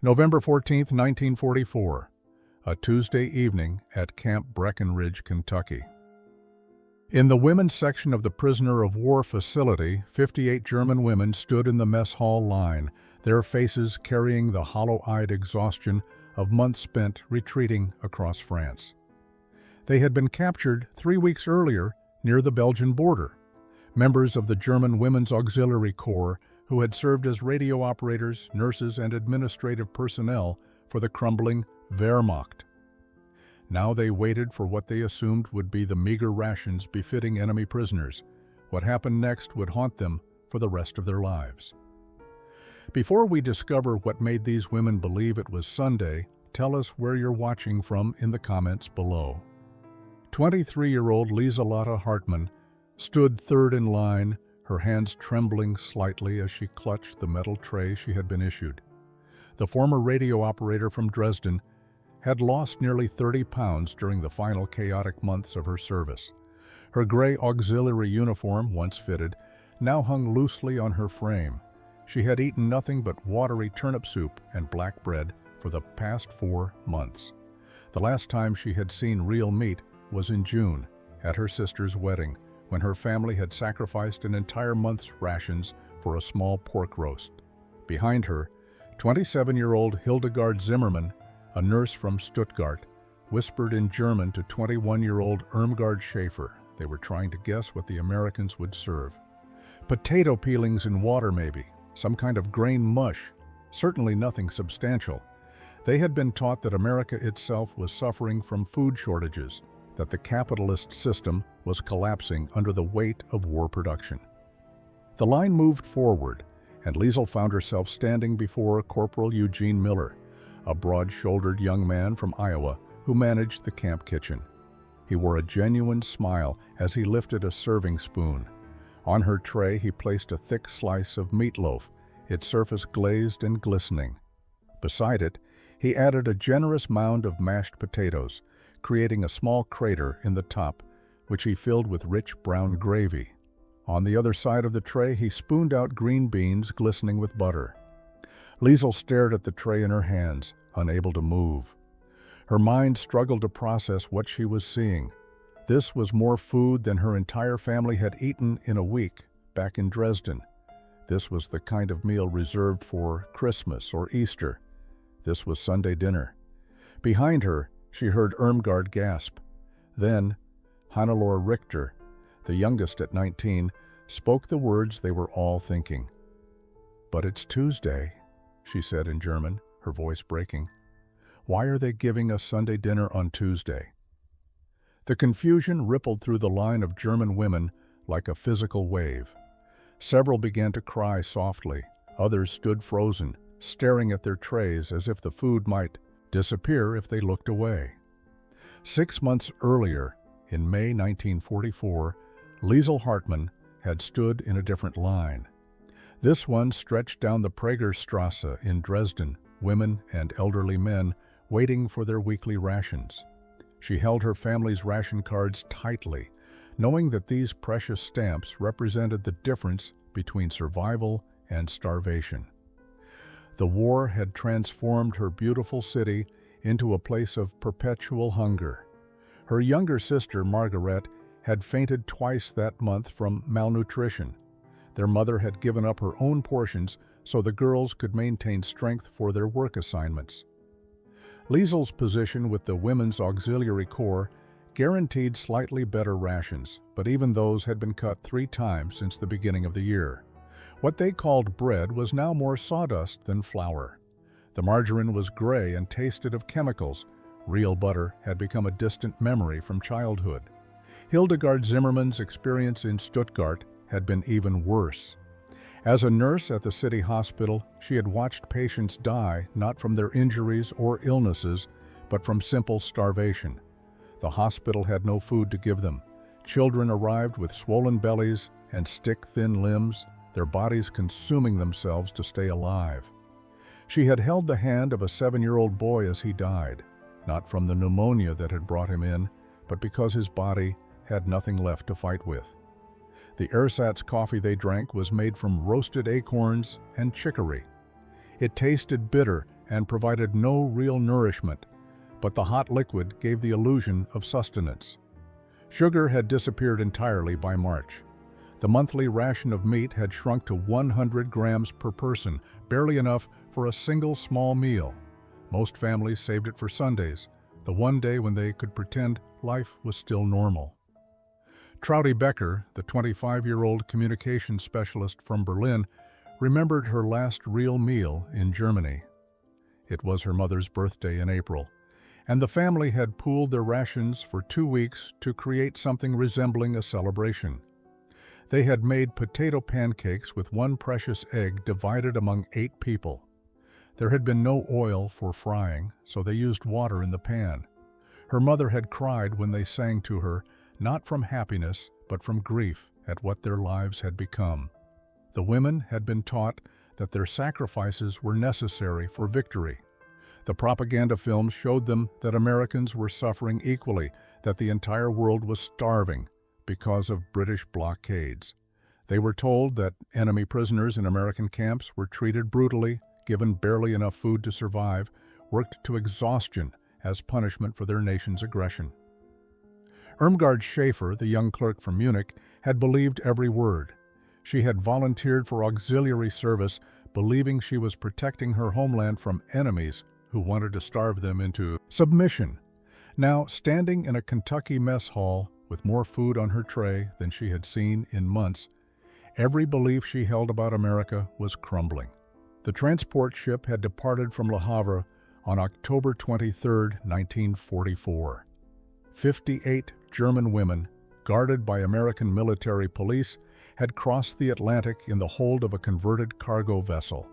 November 14, 1944, a Tuesday evening at Camp Breckenridge, Kentucky. In the women's section of the prisoner of war facility, 58 German women stood in the mess hall line, their faces carrying the hollow-eyed exhaustion of months spent retreating across France. They had been captured 3 weeks earlier near the Belgian border. Members of the German Women's Auxiliary Corps who had served as radio operators, nurses, and administrative personnel for the crumbling Wehrmacht. Now they waited for what they assumed would be the meager rations befitting enemy prisoners. What happened next would haunt them for the rest of their lives. Before we discover what made these women believe it was Sunday, tell us where you're watching from in the comments below. 23-year-old Lieselotte Hartmann stood third in line, her hands trembling slightly as she clutched the metal tray she had been issued. The former radio operator from Dresden had lost nearly 30 pounds during the final chaotic months of her service. Her gray auxiliary uniform, once fitted, now hung loosely on her frame. She had eaten nothing but watery turnip soup and black bread for the past 4 months. The last time she had seen real meat was in June, at her sister's wedding, when her family had sacrificed an entire month's rations for a small pork roast. Behind her, 27-year-old Hildegard Zimmermann, a nurse from Stuttgart, whispered in German to 21-year-old Irmgard Schaefer. They were trying to guess what the Americans would serve. Potato peelings in water maybe, some kind of grain mush, certainly nothing substantial. They had been taught that America itself was suffering from food shortages, that the capitalist system was collapsing under the weight of war production. The line moved forward, and Liesel found herself standing before Corporal Eugene Miller, a broad-shouldered young man from Iowa who managed the camp kitchen. He wore a genuine smile as he lifted a serving spoon. On her tray he placed a thick slice of meatloaf, its surface glazed and glistening. Beside it, he added a generous mound of mashed potatoes, creating a small crater in the top, which he filled with rich brown gravy. On the other side of the tray, he spooned out green beans glistening with butter. Liesel stared at the tray in her hands, unable to move. Her mind struggled to process what she was seeing. This was more food than her entire family had eaten in a week back in Dresden. This was the kind of meal reserved for Christmas or Easter. This was Sunday dinner. Behind her, she heard Irmgard gasp. Then, Hannelore Richter, the youngest at 19, spoke the words they were all thinking. "But it's Tuesday," she said in German, her voice breaking. "Why are they giving us Sunday dinner on Tuesday?" The confusion rippled through the line of German women like a physical wave. Several began to cry softly. Others stood frozen, staring at their trays as if the food might disappear if they looked away. 6 months earlier, in May 1944, Liesel Hartmann had stood in a different line. This one stretched down the Pragerstrasse in Dresden, women and elderly men waiting for their weekly rations. She held her family's ration cards tightly, knowing that these precious stamps represented the difference between survival and starvation. The war had transformed her beautiful city into a place of perpetual hunger. Her younger sister, Margaret, had fainted twice that month from malnutrition. Their mother had given up her own portions so the girls could maintain strength for their work assignments. Liesel's position with the Women's Auxiliary Corps guaranteed slightly better rations, but even those had been cut 3 times since the beginning of the year. What they called bread was now more sawdust than flour. The margarine was gray and tasted of chemicals. Real butter had become a distant memory from childhood. Hildegard Zimmermann's experience in Stuttgart had been even worse. As a nurse at the city hospital, she had watched patients die not from their injuries or illnesses, but from simple starvation. The hospital had no food to give them. Children arrived with swollen bellies and stick-thin limbs, their bodies consuming themselves to stay alive. She had held the hand of a 7-year-old boy as he died, not from the pneumonia that had brought him in, but because his body had nothing left to fight with. The ersatz coffee they drank was made from roasted acorns and chicory. It tasted bitter and provided no real nourishment, but the hot liquid gave the illusion of sustenance. Sugar had disappeared entirely by March. The monthly ration of meat had shrunk to 100 grams per person, barely enough for a single small meal. Most families saved it for Sundays, the one day when they could pretend life was still normal. Traudi Becker, the 25-year-old communications specialist from Berlin, remembered her last real meal in Germany. It was her mother's birthday in April, and the family had pooled their rations for 2 weeks to create something resembling a celebration. They had made potato pancakes with one precious egg divided among 8 people. There had been no oil for frying, so they used water in the pan. Her mother had cried when they sang to her, not from happiness, but from grief at what their lives had become. The women had been taught that their sacrifices were necessary for victory. The propaganda films showed them that Americans were suffering equally, that the entire world was starving because of British blockades. They were told that enemy prisoners in American camps were treated brutally, given barely enough food to survive, worked to exhaustion as punishment for their nation's aggression. Irmgard Schaefer, the young clerk from Munich, had believed every word. She had volunteered for auxiliary service, believing she was protecting her homeland from enemies who wanted to starve them into submission. Now, standing in a Kentucky mess hall with more food on her tray than she had seen in months, every belief she held about America was crumbling. The transport ship had departed from Le Havre on October 23, 1944. 58 German women, guarded by American military police, had crossed the Atlantic in the hold of a converted cargo vessel.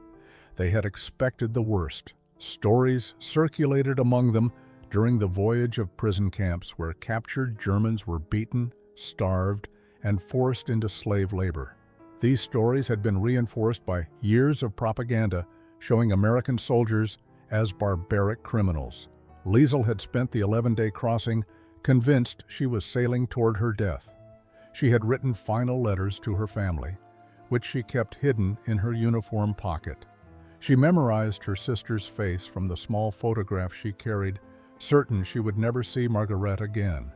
They had expected the worst. Stories circulated among them during the voyage of prison camps where captured Germans were beaten, starved, and forced into slave labor. These stories had been reinforced by years of propaganda showing American soldiers as barbaric criminals. Liesel had spent the 11-day crossing convinced she was sailing toward her death. She had written final letters to her family, which she kept hidden in her uniform pocket. She memorized her sister's face from the small photograph she carried, certain she would never see Margaret again.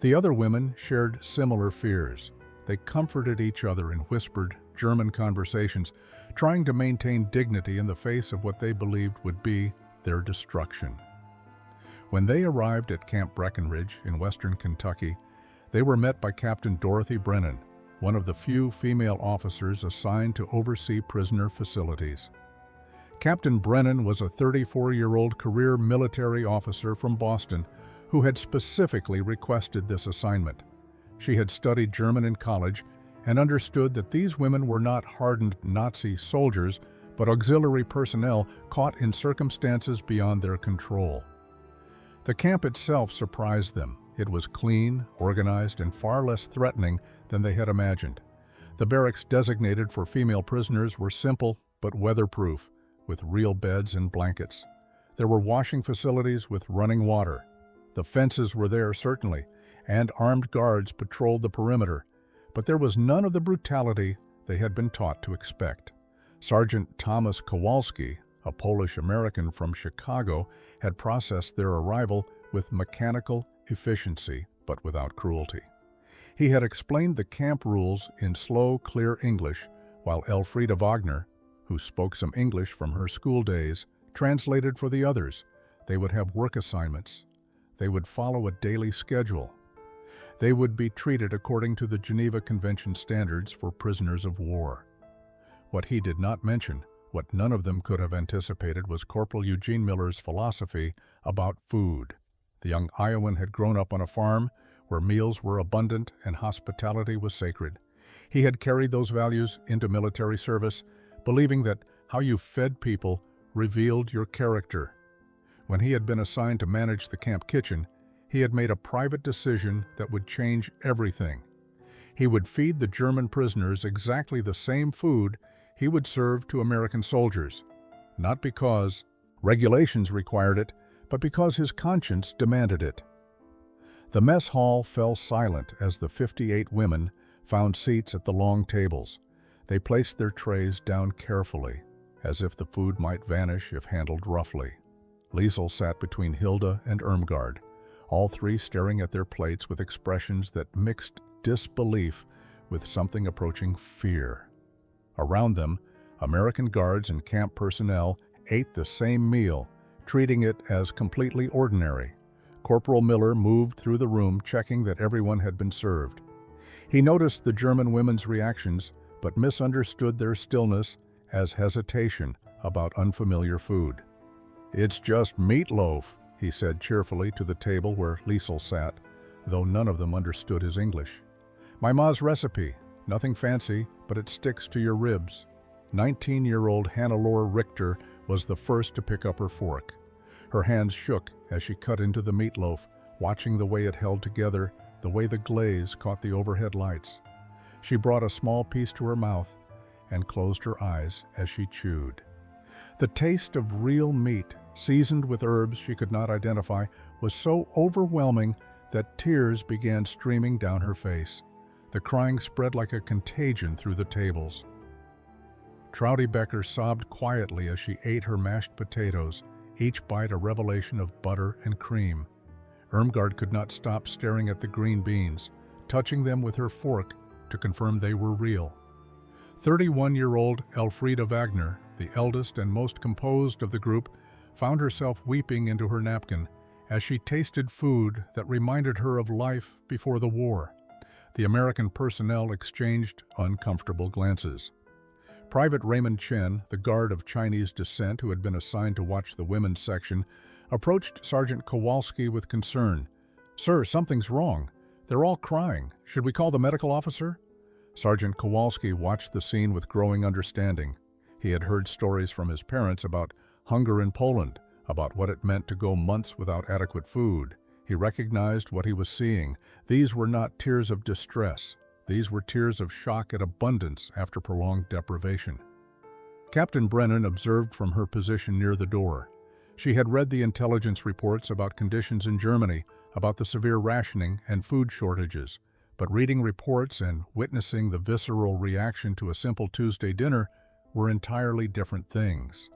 The other women shared similar fears. They comforted each other in whispered German conversations, trying to maintain dignity in the face of what they believed would be their destruction. When they arrived at Camp Breckenridge in western Kentucky, they were met by Captain Dorothy Brennan, one of the few female officers assigned to oversee prisoner facilities. Captain Brennan was a 34-year-old career military officer from Boston who had specifically requested this assignment. She had studied German in college and understood that these women were not hardened Nazi soldiers, but auxiliary personnel caught in circumstances beyond their control. The camp itself surprised them. It was clean, organized, and far less threatening than they had imagined. The barracks designated for female prisoners were simple but weatherproof, with real beds and blankets. There were washing facilities with running water. The fences were there, certainly, and armed guards patrolled the perimeter, but there was none of the brutality they had been taught to expect. Sergeant Thomas Kowalski, a Polish-American from Chicago, had processed their arrival with mechanical efficiency, but without cruelty. He had explained the camp rules in slow, clear English, while Elfriede Wagner, who spoke some English from her school days, translated for the others. They would have work assignments. They would follow a daily schedule. They would be treated according to the Geneva Convention standards for prisoners of war. What he did not mention, what none of them could have anticipated, was Corporal Eugene Miller's philosophy about food. The young Iowan had grown up on a farm where meals were abundant and hospitality was sacred. He had carried those values into military service, believing that how you fed people revealed your character. When he had been assigned to manage the camp kitchen, he had made a private decision that would change everything. He would feed the German prisoners exactly the same food he would serve to American soldiers, not because regulations required it, but because his conscience demanded it. The mess hall fell silent as the 58 women found seats at the long tables. They placed their trays down carefully, as if the food might vanish if handled roughly. Liesel sat between Hilda and Irmgard, all three staring at their plates with expressions that mixed disbelief with something approaching fear. Around them, American guards and camp personnel ate the same meal, treating it as completely ordinary. Corporal Miller moved through the room, checking that everyone had been served. He noticed the German women's reactions, but misunderstood their stillness as hesitation about unfamiliar food. "It's just meatloaf," he said cheerfully to the table where Liesel sat, though none of them understood his English. "My ma's recipe. Nothing fancy, but it sticks to your ribs." 19-year-old Hannelore Richter was the first to pick up her fork. Her hands shook as she cut into the meatloaf, watching the way it held together, the way the glaze caught the overhead lights. She brought a small piece to her mouth and closed her eyes as she chewed. The taste of real meat, seasoned with herbs she could not identify, was so overwhelming that tears began streaming down her face. The crying spread like a contagion through the tables. Trouty Becker sobbed quietly as she ate her mashed potatoes, each bite a revelation of butter and cream. Irmgard could not stop staring at the green beans, touching them with her fork to confirm they were real. 31-year-old Elfriede Wagner, the eldest and most composed of the group, found herself weeping into her napkin as she tasted food that reminded her of life before the war. The American personnel exchanged uncomfortable glances. Private Raymond Chen, the guard of Chinese descent who had been assigned to watch the women's section, approached Sergeant Kowalski with concern. "Sir, something's wrong. They're all crying. Should we call the medical officer?" Sergeant Kowalski watched the scene with growing understanding. He had heard stories from his parents about hunger in Poland, about what it meant to go months without adequate food. He recognized what he was seeing. These were not tears of distress. These were tears of shock at abundance after prolonged deprivation. Captain Brennan observed from her position near the door. She had read the intelligence reports about conditions in Germany, about the severe rationing and food shortages, but reading reports and witnessing the visceral reaction to a simple Tuesday dinner were entirely different things.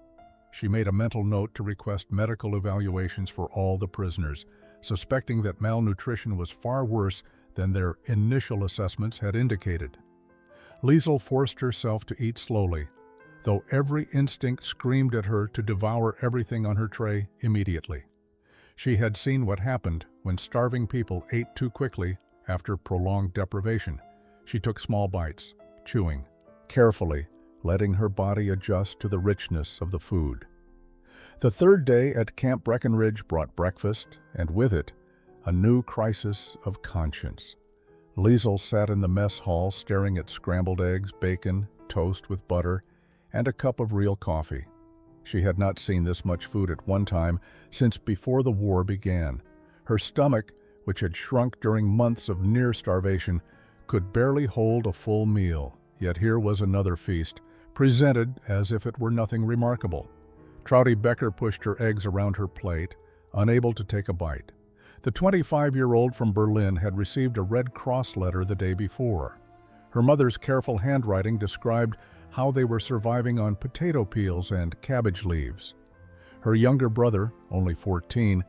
She made a mental note to request medical evaluations for all the prisoners, suspecting that malnutrition was far worse than their initial assessments had indicated. Liesel forced herself to eat slowly, though every instinct screamed at her to devour everything on her tray immediately. She had seen what happened when starving people ate too quickly after prolonged deprivation. She took small bites, chewing, carefully, letting her body adjust to the richness of the food. The third day at Camp Breckenridge brought breakfast, and with it, a new crisis of conscience. Liesel sat in the mess hall staring at scrambled eggs, bacon, toast with butter, and a cup of real coffee. She had not seen this much food at one time since before the war began. Her stomach, which had shrunk during months of near starvation, could barely hold a full meal. Yet here was another feast, presented as if it were nothing remarkable. Trouty Becker pushed her eggs around her plate, unable to take a bite. The 25-year-old from Berlin had received a Red Cross letter the day before. Her mother's careful handwriting described how they were surviving on potato peels and cabbage leaves. Her younger brother, only 14,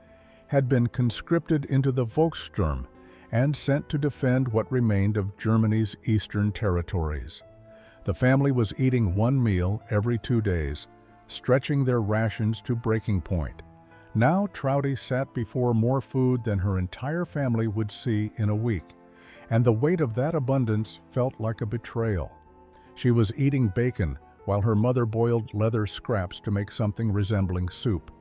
had been conscripted into the Volkssturm and sent to defend what remained of Germany's eastern territories. The family was eating one meal every 2 days, stretching their rations to breaking point. Now Trouty sat before more food than her entire family would see in a week, and the weight of that abundance felt like a betrayal. She was eating bacon while her mother boiled leather scraps to make something resembling soup.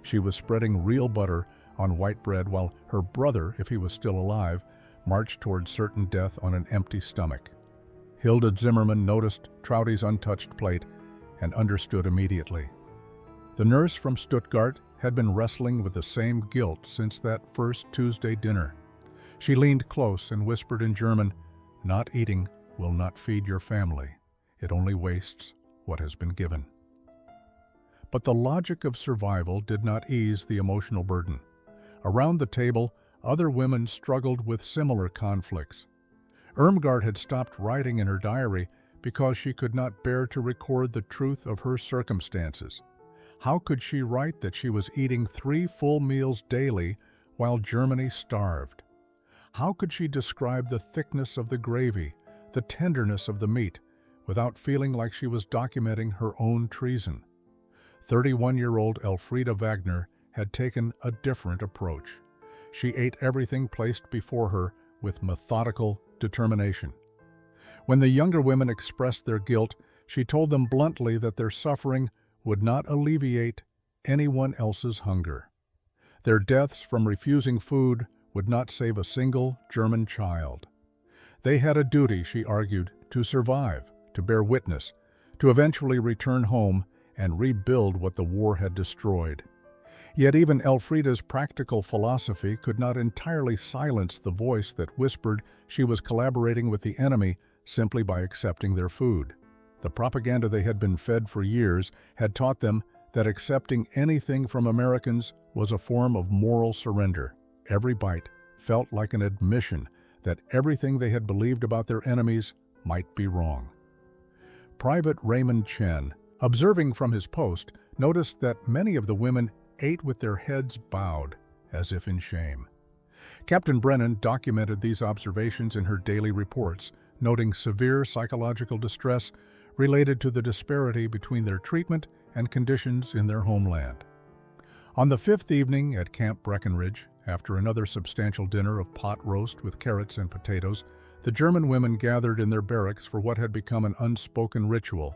She was spreading real butter on white bread while her brother, if he was still alive, marched toward certain death on an empty stomach. Hilda Zimmerman noticed Trouty's untouched plate and understood immediately. The nurse from Stuttgart had been wrestling with the same guilt since that first Tuesday dinner. She leaned close and whispered in German, "Not eating will not feed your family. It only wastes what has been given." But the logic of survival did not ease the emotional burden. Around the table, other women struggled with similar conflicts. Irmgard had stopped writing in her diary because she could not bear to record the truth of her circumstances. How could she write that she was eating 3 full meals daily while Germany starved? How could she describe the thickness of the gravy, the tenderness of the meat, without feeling like she was documenting her own treason? 31-year-old Elfriede Wagner had taken a different approach. She ate everything placed before her with methodical determination. When the younger women expressed their guilt, she told them bluntly that their suffering would not alleviate anyone else's hunger. Their deaths from refusing food would not save a single German child. They had a duty, she argued, to survive, to bear witness, to eventually return home and rebuild what the war had destroyed. Yet even Elfriede's practical philosophy could not entirely silence the voice that whispered she was collaborating with the enemy simply by accepting their food. The propaganda they had been fed for years had taught them that accepting anything from Americans was a form of moral surrender. Every bite felt like an admission that everything they had believed about their enemies might be wrong. Private Raymond Chen, observing from his post, noticed that many of the women ate with their heads bowed, as if in shame. Captain Brennan documented these observations in her daily reports, noting severe psychological distress related to the disparity between their treatment and conditions in their homeland. On the 5th evening at Camp Breckenridge, after another substantial dinner of pot roast with carrots and potatoes, the German women gathered in their barracks for what had become an unspoken ritual.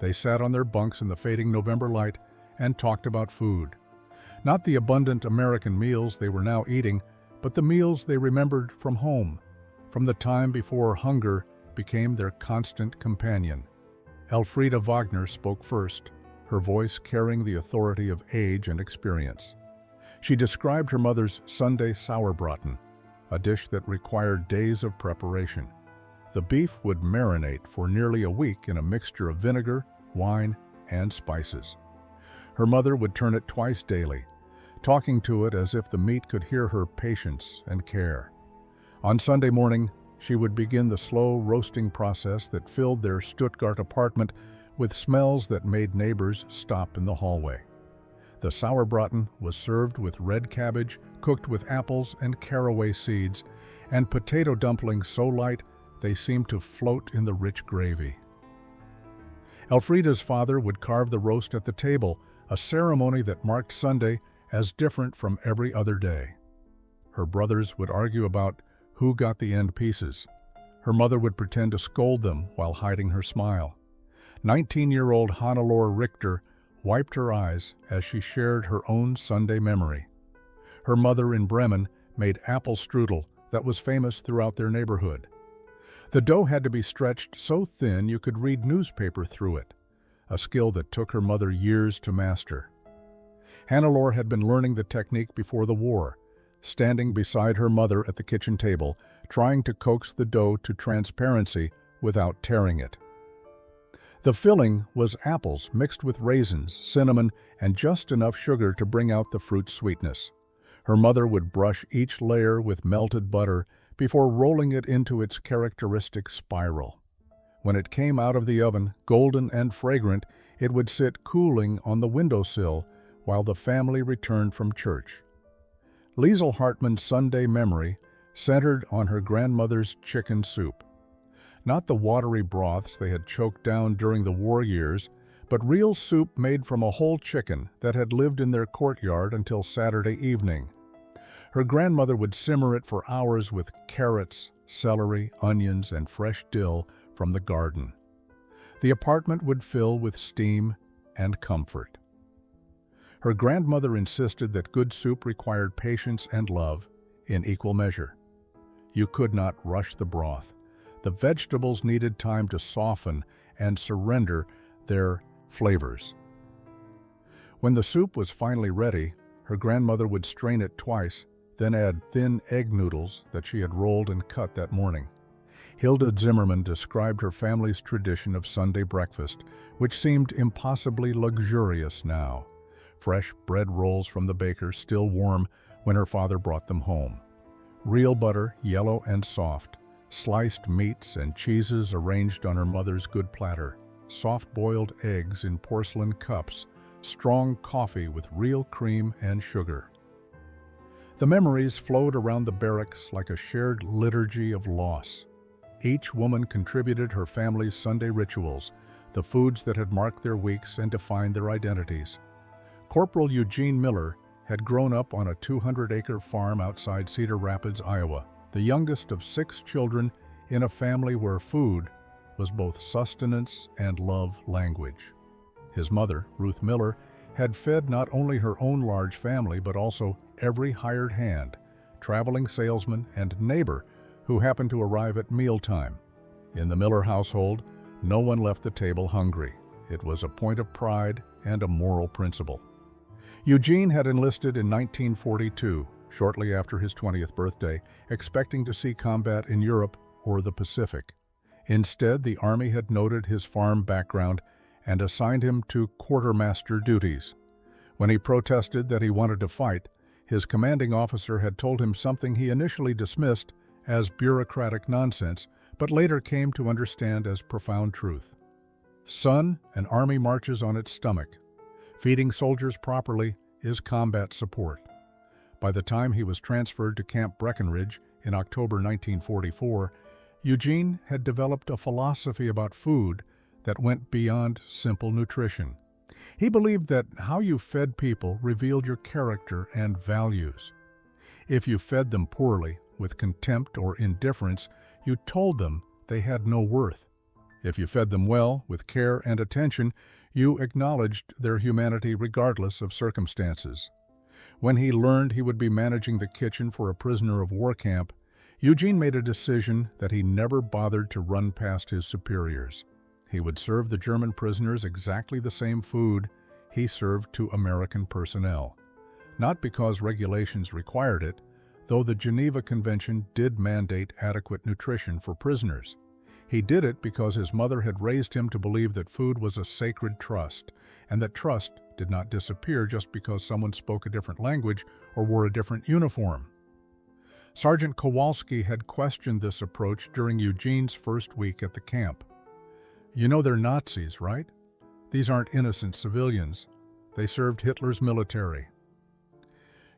They sat on their bunks in the fading November light and talked about food. Not the abundant American meals they were now eating, but the meals they remembered from home, from the time before hunger became their constant companion. Elfriede Wagner spoke first, her voice carrying the authority of age and experience. She described her mother's Sunday sauerbraten, a dish that required days of preparation. The beef would marinate for nearly a week in a mixture of vinegar, wine, and spices. Her mother would turn it twice daily, talking to it as if the meat could hear her patience and care. On Sunday morning, she would begin the slow roasting process that filled their Stuttgart apartment with smells that made neighbors stop in the hallway. The sauerbraten was served with red cabbage, cooked with apples and caraway seeds, and potato dumplings so light they seemed to float in the rich gravy. Elfriede's father would carve the roast at the table, a ceremony that marked Sunday as different from every other day. Her brothers would argue about who got the end pieces. Her mother would pretend to scold them while hiding her smile. 19-year-old Hannelore Richter wiped her eyes as she shared her own Sunday memory. Her mother in Bremen made apple strudel that was famous throughout their neighborhood. The dough had to be stretched so thin you could read newspaper through it, a skill that took her mother years to master. Hannelore had been learning the technique before the war, standing beside her mother at the kitchen table, trying to coax the dough to transparency without tearing it. The filling was apples mixed with raisins, cinnamon, and just enough sugar to bring out the fruit's sweetness. Her mother would brush each layer with melted butter before rolling it into its characteristic spiral. When it came out of the oven, golden and fragrant, it would sit cooling on the windowsill while the family returned from church. Liesel Hartmann's Sunday memory centered on her grandmother's chicken soup. Not the watery broths they had choked down during the war years, but real soup made from a whole chicken that had lived in their courtyard until Saturday evening. Her grandmother would simmer it for hours with carrots, celery, onions, and fresh dill from the garden. The apartment would fill with steam and comfort. Her grandmother insisted that good soup required patience and love in equal measure. You could not rush the broth. The vegetables needed time to soften and surrender their flavors. When the soup was finally ready, her grandmother would strain it twice, then add thin egg noodles that she had rolled and cut that morning. Hilda Zimmerman described her family's tradition of Sunday breakfast, which seemed impossibly luxurious now. Fresh bread rolls from the baker, still warm when her father brought them home. Real butter, yellow and soft, sliced meats and cheeses arranged on her mother's good platter, soft-boiled eggs in porcelain cups, strong coffee with real cream and sugar. The memories flowed around the barracks like a shared liturgy of loss. Each woman contributed her family's Sunday rituals, the foods that had marked their weeks and defined their identities. Corporal Eugene Miller had grown up on a 200-acre farm outside Cedar Rapids, Iowa, the youngest of 6 children in a family where food was both sustenance and love language. His mother, Ruth Miller, had fed not only her own large family but also every hired hand, traveling salesman, and neighbor who happened to arrive at mealtime. In the Miller household, no one left the table hungry. It was a point of pride and a moral principle. Eugene had enlisted in 1942, shortly after his 20th birthday, expecting to see combat in Europe or the Pacific. Instead, the Army had noted his farm background and assigned him to quartermaster duties. When he protested that he wanted to fight, his commanding officer had told him something he initially dismissed as bureaucratic nonsense, but later came to understand as profound truth. Son, an Army marches on its stomach. Feeding soldiers properly is combat support. By the time he was transferred to Camp Breckenridge in October 1944, Eugene had developed a philosophy about food that went beyond simple nutrition. He believed that how you fed people revealed your character and values. If you fed them poorly, with contempt or indifference, you told them they had no worth. If you fed them well, with care and attention, you acknowledged their humanity regardless of circumstances. When he learned he would be managing the kitchen for a prisoner of war camp, Eugene made a decision that he never bothered to run past his superiors. He would serve the German prisoners exactly the same food he served to American personnel. Not because regulations required it, though the Geneva Convention did mandate adequate nutrition for prisoners. He did it because his mother had raised him to believe that food was a sacred trust, and that trust did not disappear just because someone spoke a different language or wore a different uniform. Sergeant Kowalski had questioned this approach during Eugene's first week at the camp. "You know they're Nazis, right? These aren't innocent civilians. They served Hitler's military."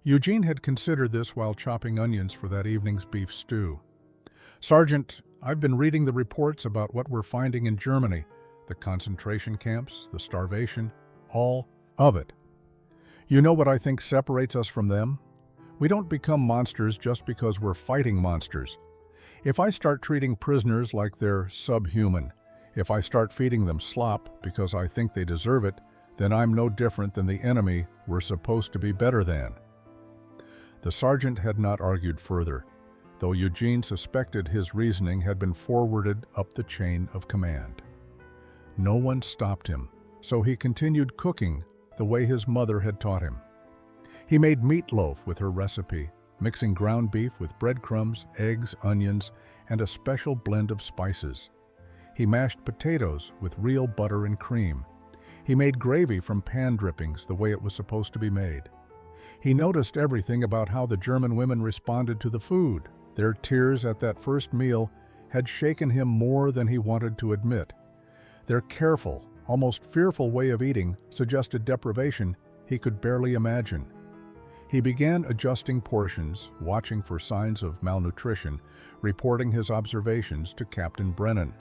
Eugene had considered this while chopping onions for that evening's beef stew. "Sergeant, I've been reading the reports about what we're finding in Germany, the concentration camps, the starvation, all of it. You know what I think separates us from them? We don't become monsters just because we're fighting monsters. If I start treating prisoners like they're subhuman, if I start feeding them slop because I think they deserve it, then I'm no different than the enemy we're supposed to be better than." The sergeant had not argued further, though Eugene suspected his reasoning had been forwarded up the chain of command. No one stopped him, so he continued cooking the way his mother had taught him. He made meatloaf with her recipe, mixing ground beef with breadcrumbs, eggs, onions, and a special blend of spices. He mashed potatoes with real butter and cream. He made gravy from pan drippings the way it was supposed to be made. He noticed everything about how the German women responded to the food. Their tears at that first meal had shaken him more than he wanted to admit. Their careful, almost fearful way of eating suggested deprivation he could barely imagine. He began adjusting portions, watching for signs of malnutrition, reporting his observations to Captain Brennan.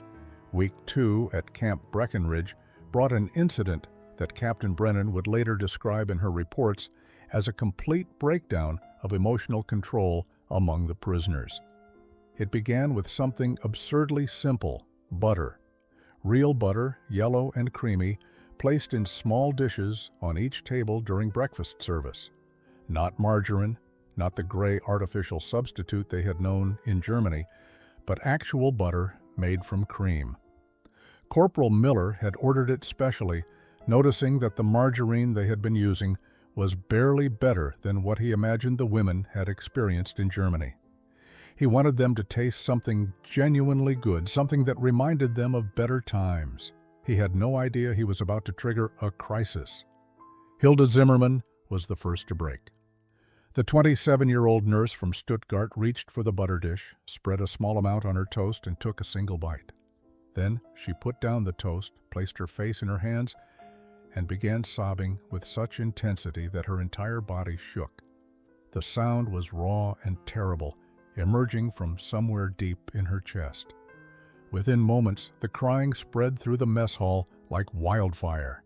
Week 2 at Camp Breckenridge brought an incident that Captain Brennan would later describe in her reports as a complete breakdown of emotional control among the prisoners. It began with something absurdly simple: butter. Real butter, yellow and creamy, placed in small dishes on each table during breakfast service. Not margarine, not the gray artificial substitute they had known in Germany, but actual butter made from cream. Corporal Miller had ordered it specially, noticing that the margarine they had been using was barely better than what he imagined the women had experienced in Germany. He wanted them to taste something genuinely good, something that reminded them of better times. He had no idea he was about to trigger a crisis. Hilda Zimmerman was the first to break. The 27-year-old nurse from Stuttgart reached for the butter dish, spread a small amount on her toast, and took a single bite. Then she put down the toast, placed her face in her hands, and began sobbing with such intensity that her entire body shook. The sound was raw and terrible, emerging from somewhere deep in her chest. Within moments, the crying spread through the mess hall like wildfire.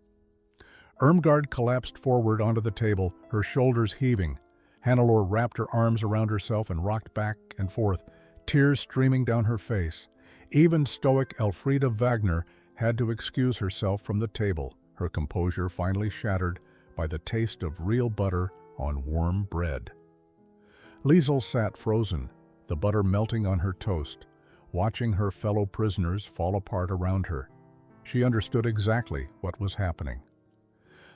Irmgard collapsed forward onto the table, her shoulders heaving. Hannelore wrapped her arms around herself and rocked back and forth, tears streaming down her face. Even stoic Elfriede Wagner had to excuse herself from the table, her composure finally shattered by the taste of real butter on warm bread. Liesel sat frozen, the butter melting on her toast, watching her fellow prisoners fall apart around her. She understood exactly what was happening.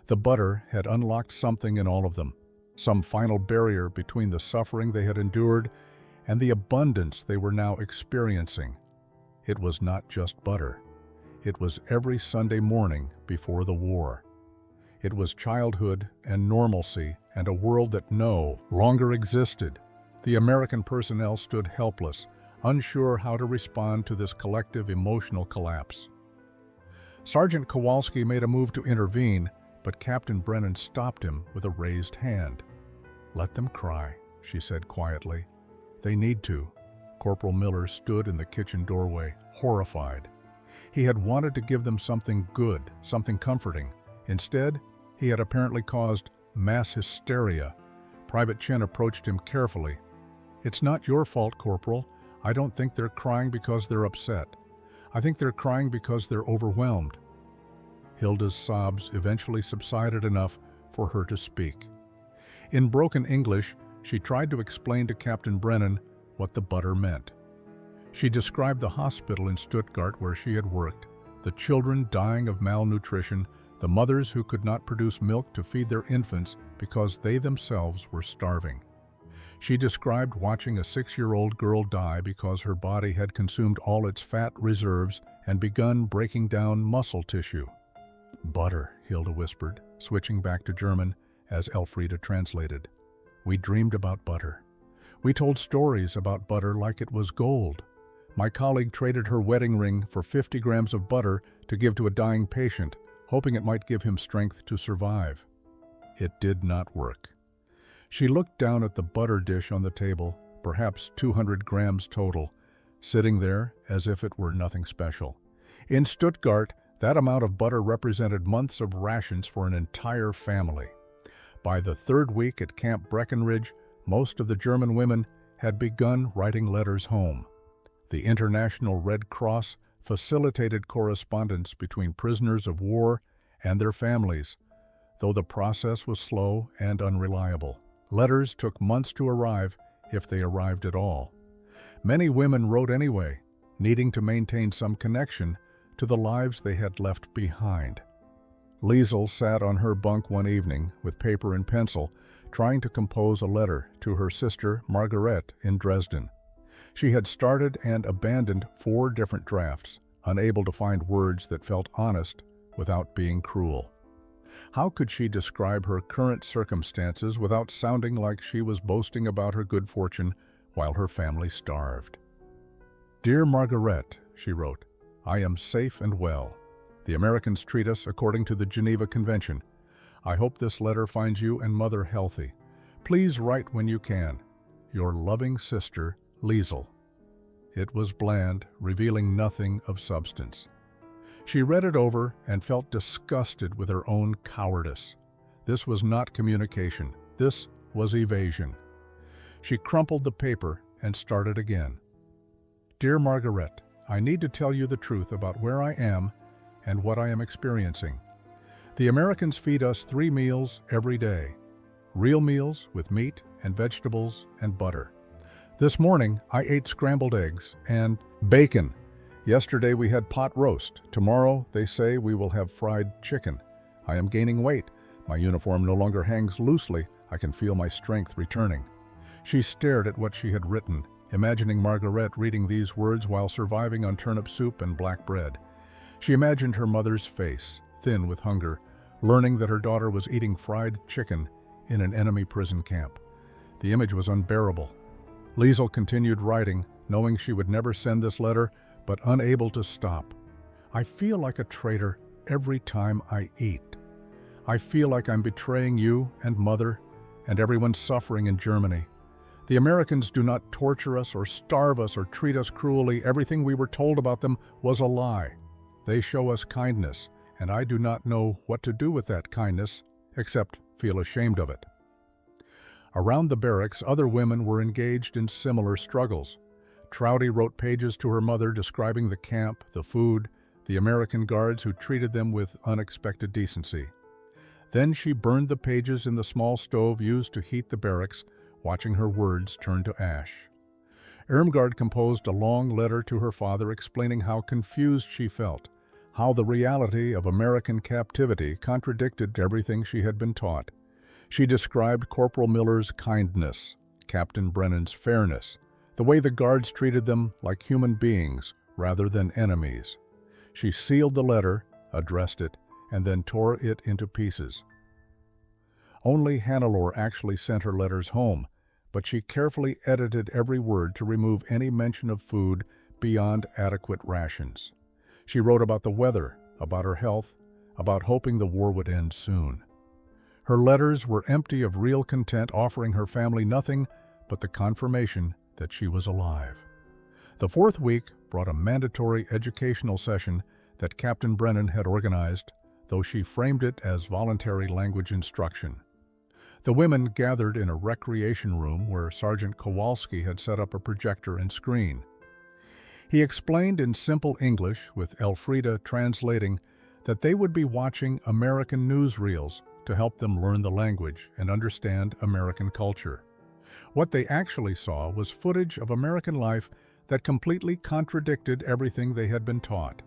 The butter had unlocked something in all of them, some final barrier between the suffering they had endured and the abundance they were now experiencing. It was not just butter. It was every Sunday morning before the war. It was childhood and normalcy and a world that no longer existed. The American personnel stood helpless, unsure how to respond to this collective emotional collapse. Sergeant Kowalski made a move to intervene, but Captain Brennan stopped him with a raised hand. "Let them cry," she said quietly. "They need to." Corporal Miller stood in the kitchen doorway, horrified. He had wanted to give them something good, something comforting. Instead, he had apparently caused mass hysteria. Private Chen approached him carefully. "It's not your fault, Corporal. I don't think they're crying because they're upset. I think they're crying because they're overwhelmed." Hilda's sobs eventually subsided enough for her to speak. In broken English, she tried to explain to Captain Brennan what the butter meant. She described the hospital in Stuttgart where she had worked, the children dying of malnutrition, the mothers who could not produce milk to feed their infants because they themselves were starving. She described watching a 6-year-old girl die because her body had consumed all its fat reserves and begun breaking down muscle tissue. "Butter," Hilda whispered, switching back to German as Elfriede translated. "We dreamed about butter. We told stories about butter like it was gold. My colleague traded her wedding ring for 50 grams of butter to give to a dying patient, hoping it might give him strength to survive. It did not work." She looked down at the butter dish on the table, perhaps 200 grams total, sitting there as if it were nothing special. In Stuttgart, that amount of butter represented months of rations for an entire family. By the 3rd week at Camp Breckenridge, most of the German women had begun writing letters home. The International Red Cross facilitated correspondence between prisoners of war and their families, though the process was slow and unreliable. Letters took months to arrive, if they arrived at all. Many women wrote anyway, needing to maintain some connection to the lives they had left behind. Liesel sat on her bunk one evening with paper and pencil, trying to compose a letter to her sister Margaret in Dresden. She had started and abandoned 4 different drafts, unable to find words that felt honest without being cruel. How could she describe her current circumstances without sounding like she was boasting about her good fortune while her family starved? "Dear Margaret," she wrote, "I am safe and well. The Americans treat us according to the Geneva Convention. I hope this letter finds you and Mother healthy. Please write when you can. Your loving sister, Liesel." It was bland, revealing nothing of substance. She read it over and felt disgusted with her own cowardice. This was not communication. This was evasion. She crumpled the paper and started again. "Dear Margaret, I need to tell you the truth about where I am and what I am experiencing. The Americans feed us 3 meals every day. Real meals with meat and vegetables and butter. This morning, I ate scrambled eggs and bacon. Yesterday we had pot roast. Tomorrow, they say, we will have fried chicken. I am gaining weight. My uniform no longer hangs loosely. I can feel my strength returning." She stared at what she had written, imagining Margaret reading these words while surviving on turnip soup and black bread. She imagined her mother's face, thin with hunger, learning that her daughter was eating fried chicken in an enemy prison camp. The image was unbearable. Liesel continued writing, knowing she would never send this letter, but unable to stop. I feel like a traitor every time I eat. I feel like I'm betraying you and Mother and everyone suffering in Germany. The Americans do not torture us or starve us or treat us cruelly. Everything we were told about them was a lie. They show us kindness, and I do not know what to do with that kindness, except feel ashamed of it. Around the barracks, other women were engaged in similar struggles. Trouty wrote pages to her mother describing the camp, the food, the American guards who treated them with unexpected decency. Then she burned the pages in the small stove used to heat the barracks, watching her words turn to ash. Irmgard composed a long letter to her father explaining how confused she felt, how the reality of American captivity contradicted everything she had been taught. She described Corporal Miller's kindness, Captain Brennan's fairness, the way the guards treated them like human beings rather than enemies. She sealed the letter, addressed it, and then tore it into pieces. Only Hannelore actually sent her letters home, but she carefully edited every word to remove any mention of food beyond adequate rations. She wrote about the weather, about her health, about hoping the war would end soon. Her letters were empty of real content, offering her family nothing but the confirmation that she was alive. The fourth week brought a mandatory educational session that Captain Brennan had organized, though she framed it as voluntary language instruction. The women gathered in a recreation room where Sergeant Kowalski had set up a projector and screen. He explained in simple English, with Elfrida translating, that they would be watching American newsreels to help them learn the language and understand American culture. What they actually saw was footage of American life that completely contradicted everything they had been taught.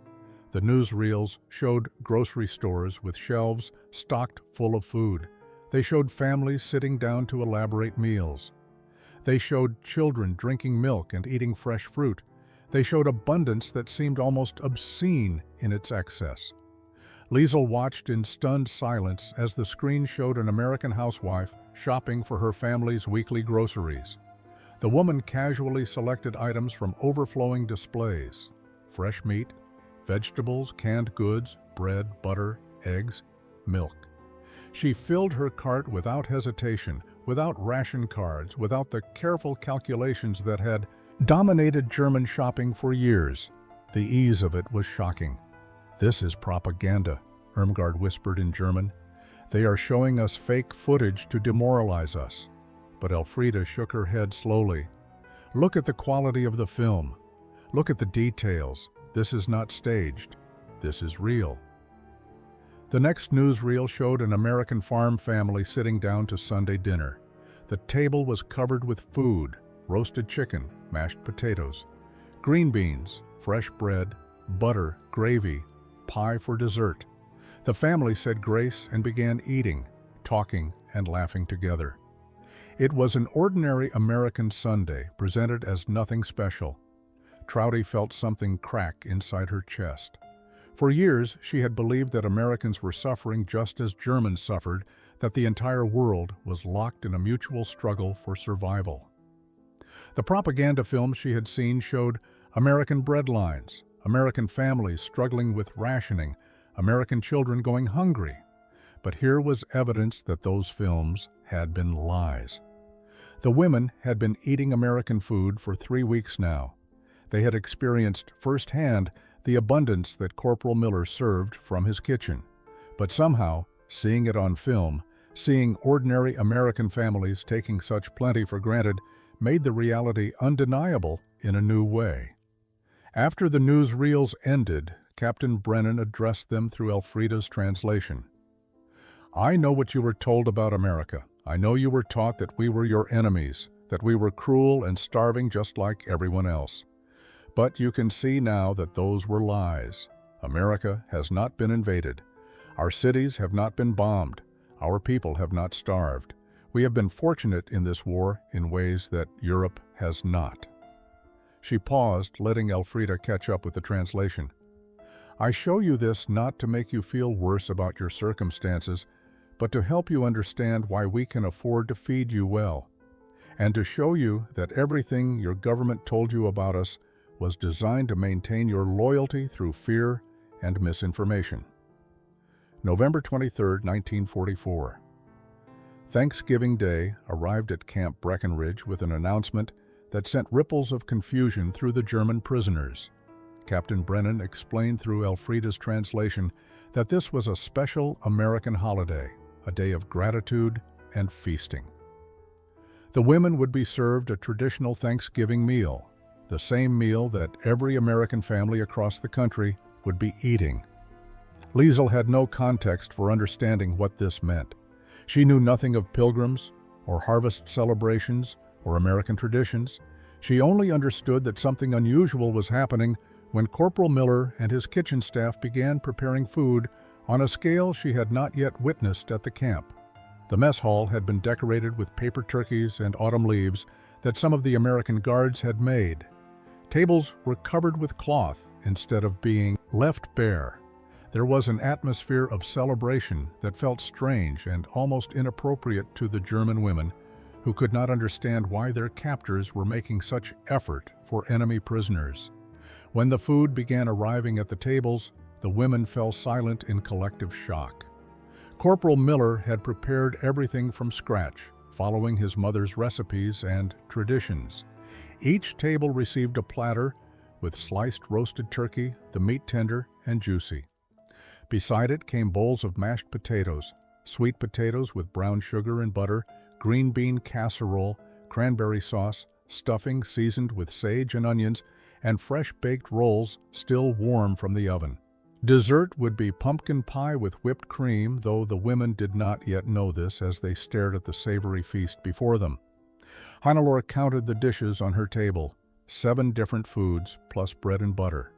The newsreels showed grocery stores with shelves stocked full of food. They showed families sitting down to elaborate meals. They showed children drinking milk and eating fresh fruit. They showed abundance that seemed almost obscene in its excess. Liesel watched in stunned silence as the screen showed an American housewife shopping for her family's weekly groceries. The woman casually selected items from overflowing displays: fresh meat, vegetables, canned goods, bread, butter, eggs, milk. She filled her cart without hesitation, without ration cards, without the careful calculations that had dominated German shopping for years. The ease of it was shocking. "This is propaganda," Irmgard whispered in German. "They are showing us fake footage to demoralize us." But Elfrida shook her head slowly. "Look at the quality of the film. Look at the details. This is not staged. This is real." The next newsreel showed an American farm family sitting down to Sunday dinner. The table was covered with food: roasted chicken, mashed potatoes, green beans, fresh bread, butter, gravy, pie for dessert. The family said grace and began eating, talking, and laughing together. It was an ordinary American Sunday, presented as nothing special. Trouty felt something crack inside her chest. For years, she had believed that Americans were suffering just as Germans suffered, that the entire world was locked in a mutual struggle for survival. The propaganda films she had seen showed American bread lines, American families struggling with rationing, American children going hungry. But here was evidence that those films had been lies. The women had been eating American food for 3 weeks now. They had experienced firsthand the abundance that Corporal Miller served from his kitchen. But somehow, seeing it on film, seeing ordinary American families taking such plenty for granted, made the reality undeniable in a new way. After the newsreels ended, Captain Brennan addressed them through Elfrida's translation. "I know what you were told about America. I know you were taught that we were your enemies, that we were cruel and starving just like everyone else. But you can see now that those were lies. America has not been invaded. Our cities have not been bombed. Our people have not starved. We have been fortunate in this war in ways that Europe has not." She paused, letting Elfrida catch up with the translation. "I show you this not to make you feel worse about your circumstances, but to help you understand why we can afford to feed you well. and to show you that everything your government told you about us was designed to maintain your loyalty through fear and misinformation. November 23, 1944. Thanksgiving Day arrived at Camp Breckenridge with an announcement that sent ripples of confusion through the German prisoners. Captain Brennan explained through Elfrida's translation that this was a special American holiday, a day of gratitude and feasting. The women would be served a traditional Thanksgiving meal, the same meal that every American family across the country would be eating. Liesel had no context for understanding what this meant. She knew nothing of pilgrims, or harvest celebrations, or American traditions. She only understood that something unusual was happening when Corporal Miller and his kitchen staff began preparing food on a scale she had not yet witnessed at the camp. The mess hall had been decorated with paper turkeys and autumn leaves that some of the American guards had made. Tables were covered with cloth instead of being left bare. There was an atmosphere of celebration that felt strange and almost inappropriate to the German women, who could not understand why their captors were making such effort for enemy prisoners. When the food began arriving at the tables, the women fell silent in collective shock. Corporal Miller had prepared everything from scratch, following his mother's recipes and traditions. Each table received a platter with sliced roasted turkey, the meat tender and juicy. Beside it came bowls of mashed potatoes, sweet potatoes with brown sugar and butter, green bean casserole, cranberry sauce, stuffing seasoned with sage and onions, and fresh baked rolls still warm from the oven. Dessert would be pumpkin pie with whipped cream, though the women did not yet know this as they stared at the savory feast before them. Hannelore counted the dishes on her table, 7 different foods plus bread and butter.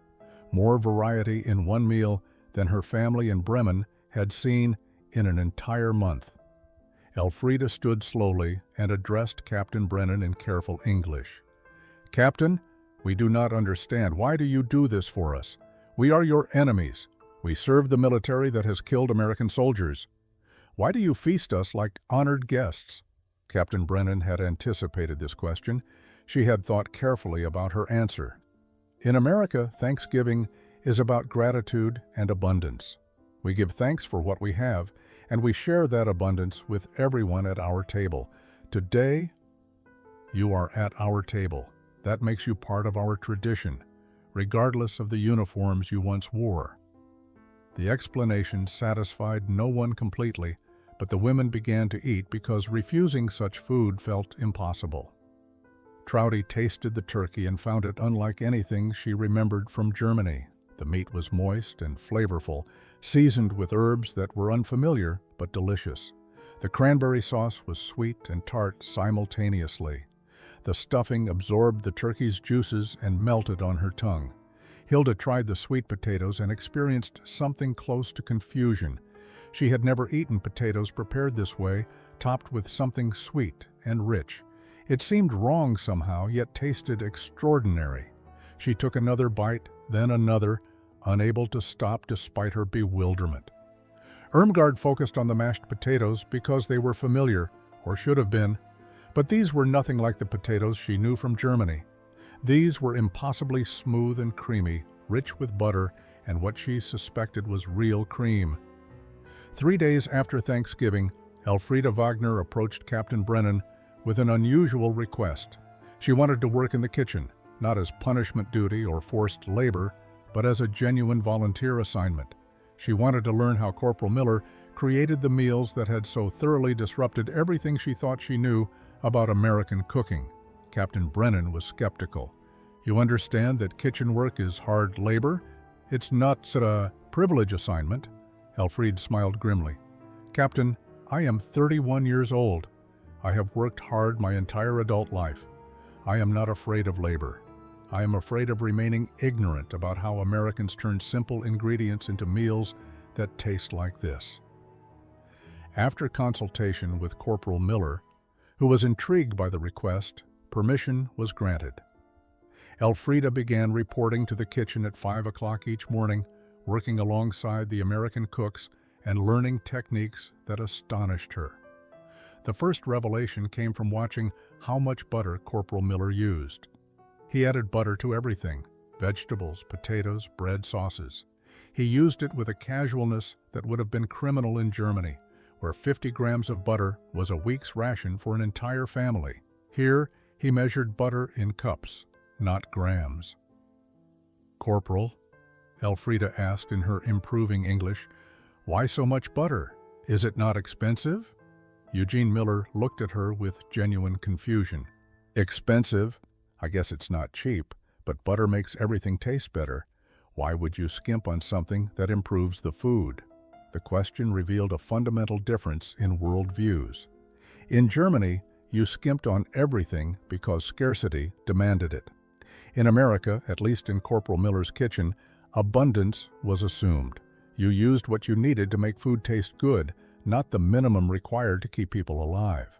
More variety in one meal than her family in Bremen had seen in an entire month. Elfrida stood slowly and addressed Captain Brennan in careful English. "Captain, we do not understand. Why do you do this for us? We are your enemies. We serve the military that has killed American soldiers. Why do you feast us like honored guests?" Captain Brennan had anticipated this question. She had thought carefully about her answer. In America, Thanksgiving is about gratitude and abundance. We give thanks for what we have, and we share that abundance with everyone at our table. Today, you are at our table. That makes you part of our tradition, regardless of the uniforms you once wore. The explanation satisfied no one completely, but the women began to eat because refusing such food felt impossible. Trouty tasted the turkey and found it unlike anything she remembered from Germany. The meat was moist and flavorful, seasoned with herbs that were unfamiliar but delicious. The cranberry sauce was sweet and tart simultaneously. The stuffing absorbed the turkey's juices and melted on her tongue. Hilda tried the sweet potatoes and experienced something close to confusion. She had never eaten potatoes prepared this way, topped with something sweet and rich. It seemed wrong somehow, yet tasted extraordinary. She took another bite, then another, unable to stop despite her bewilderment. Irmgard focused on the mashed potatoes because they were familiar, or should have been, but these were nothing like the potatoes she knew from Germany. These were impossibly smooth and creamy, rich with butter and what she suspected was real cream. 3 days after Thanksgiving, Elfrida Wagner approached Captain Brennan with an unusual request. She wanted to work in the kitchen, not as punishment duty or forced labor, but as a genuine volunteer assignment. She wanted to learn how Corporal Miller created the meals that had so thoroughly disrupted everything she thought she knew about American cooking. Captain Brennan was skeptical. "You understand that kitchen work is hard labor? It's not a privilege assignment." Elfriede smiled grimly. "Captain, I am 31 years old. I have worked hard my entire adult life. I am not afraid of labor. I am afraid of remaining ignorant about how Americans turn simple ingredients into meals that taste like this." After consultation with Corporal Miller, who was intrigued by the request, permission was granted. Elfrida began reporting to the kitchen at 5 o'clock each morning, working alongside the American cooks and learning techniques that astonished her. The first revelation came from watching how much butter Corporal Miller used. He added butter to everything: vegetables, potatoes, bread, sauces. He used it with a casualness that would have been criminal in Germany, where 50 grams of butter was a week's ration for an entire family. Here, he measured butter in cups, not grams. "Corporal," Elfrida asked in her improving English, "why so much butter? Is it not expensive?" Eugene Miller looked at her with genuine confusion. "Expensive? I guess it's not cheap, but butter makes everything taste better. Why would you skimp on something that improves the food?" The question revealed a fundamental difference in worldviews. In Germany, you skimped on everything because scarcity demanded it. In America, at least in Corporal Miller's kitchen, abundance was assumed. You used what you needed to make food taste good, not the minimum required to keep people alive.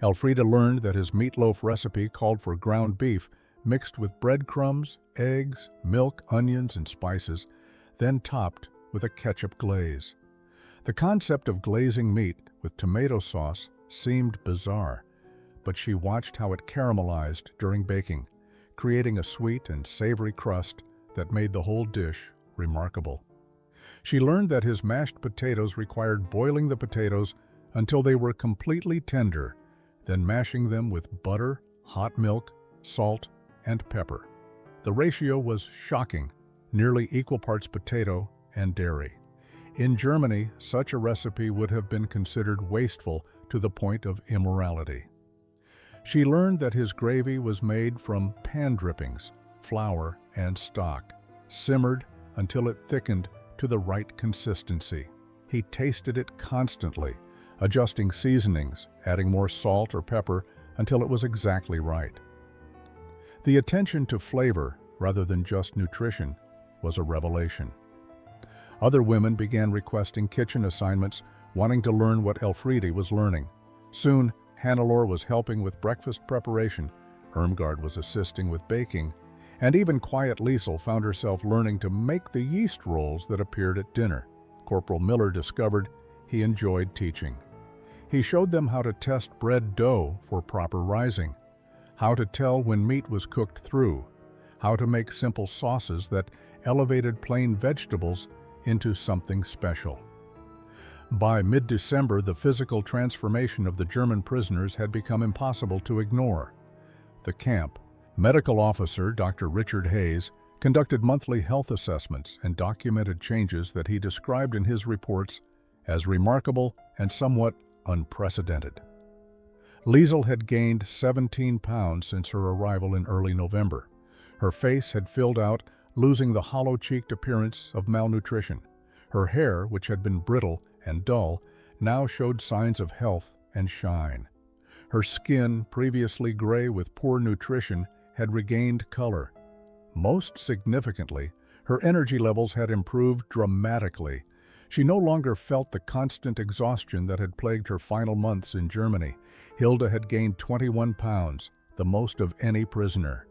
Elfrida learned that his meatloaf recipe called for ground beef mixed with breadcrumbs, eggs, milk, onions, and spices, then topped with a ketchup glaze. The concept of glazing meat with tomato sauce seemed bizarre, but she watched how it caramelized during baking, creating a sweet and savory crust that made the whole dish remarkable. She learned that his mashed potatoes required boiling the potatoes until they were completely tender, then mashing them with butter, hot milk, salt, and pepper. The ratio was shocking, nearly equal parts potato and dairy. In Germany, such a recipe would have been considered wasteful to the point of immorality. She learned that his gravy was made from pan drippings, flour, and stock, simmered until it thickened to the right consistency. He tasted it constantly, adjusting seasonings, adding more salt or pepper until it was exactly right. The attention to flavor, rather than just nutrition, was a revelation. Other women began requesting kitchen assignments, wanting to learn what Elfrida was learning. Soon, Hannelore was helping with breakfast preparation, Irmgard was assisting with baking, and even Quiet Liesel found herself learning to make the yeast rolls that appeared at dinner. Corporal Miller discovered he enjoyed teaching. He showed them how to test bread dough for proper rising, how to tell when meat was cooked through, how to make simple sauces that elevated plain vegetables into something special. By mid-December, the physical transformation of the German prisoners had become impossible to ignore. The camp medical officer, Dr. Richard Hayes, conducted monthly health assessments and documented changes that he described in his reports as remarkable and somewhat unprecedented. Liesel had gained 17 pounds since her arrival in early November. Her face had filled out, losing the hollow-cheeked appearance of malnutrition. Her hair, which had been brittle and dull, now showed signs of health and shine. Her skin, previously gray with poor nutrition, had regained color. Most significantly, her energy levels had improved dramatically. She no longer felt the constant exhaustion that had plagued her final months in Germany. Hilda had gained 21 pounds, the most of any prisoner.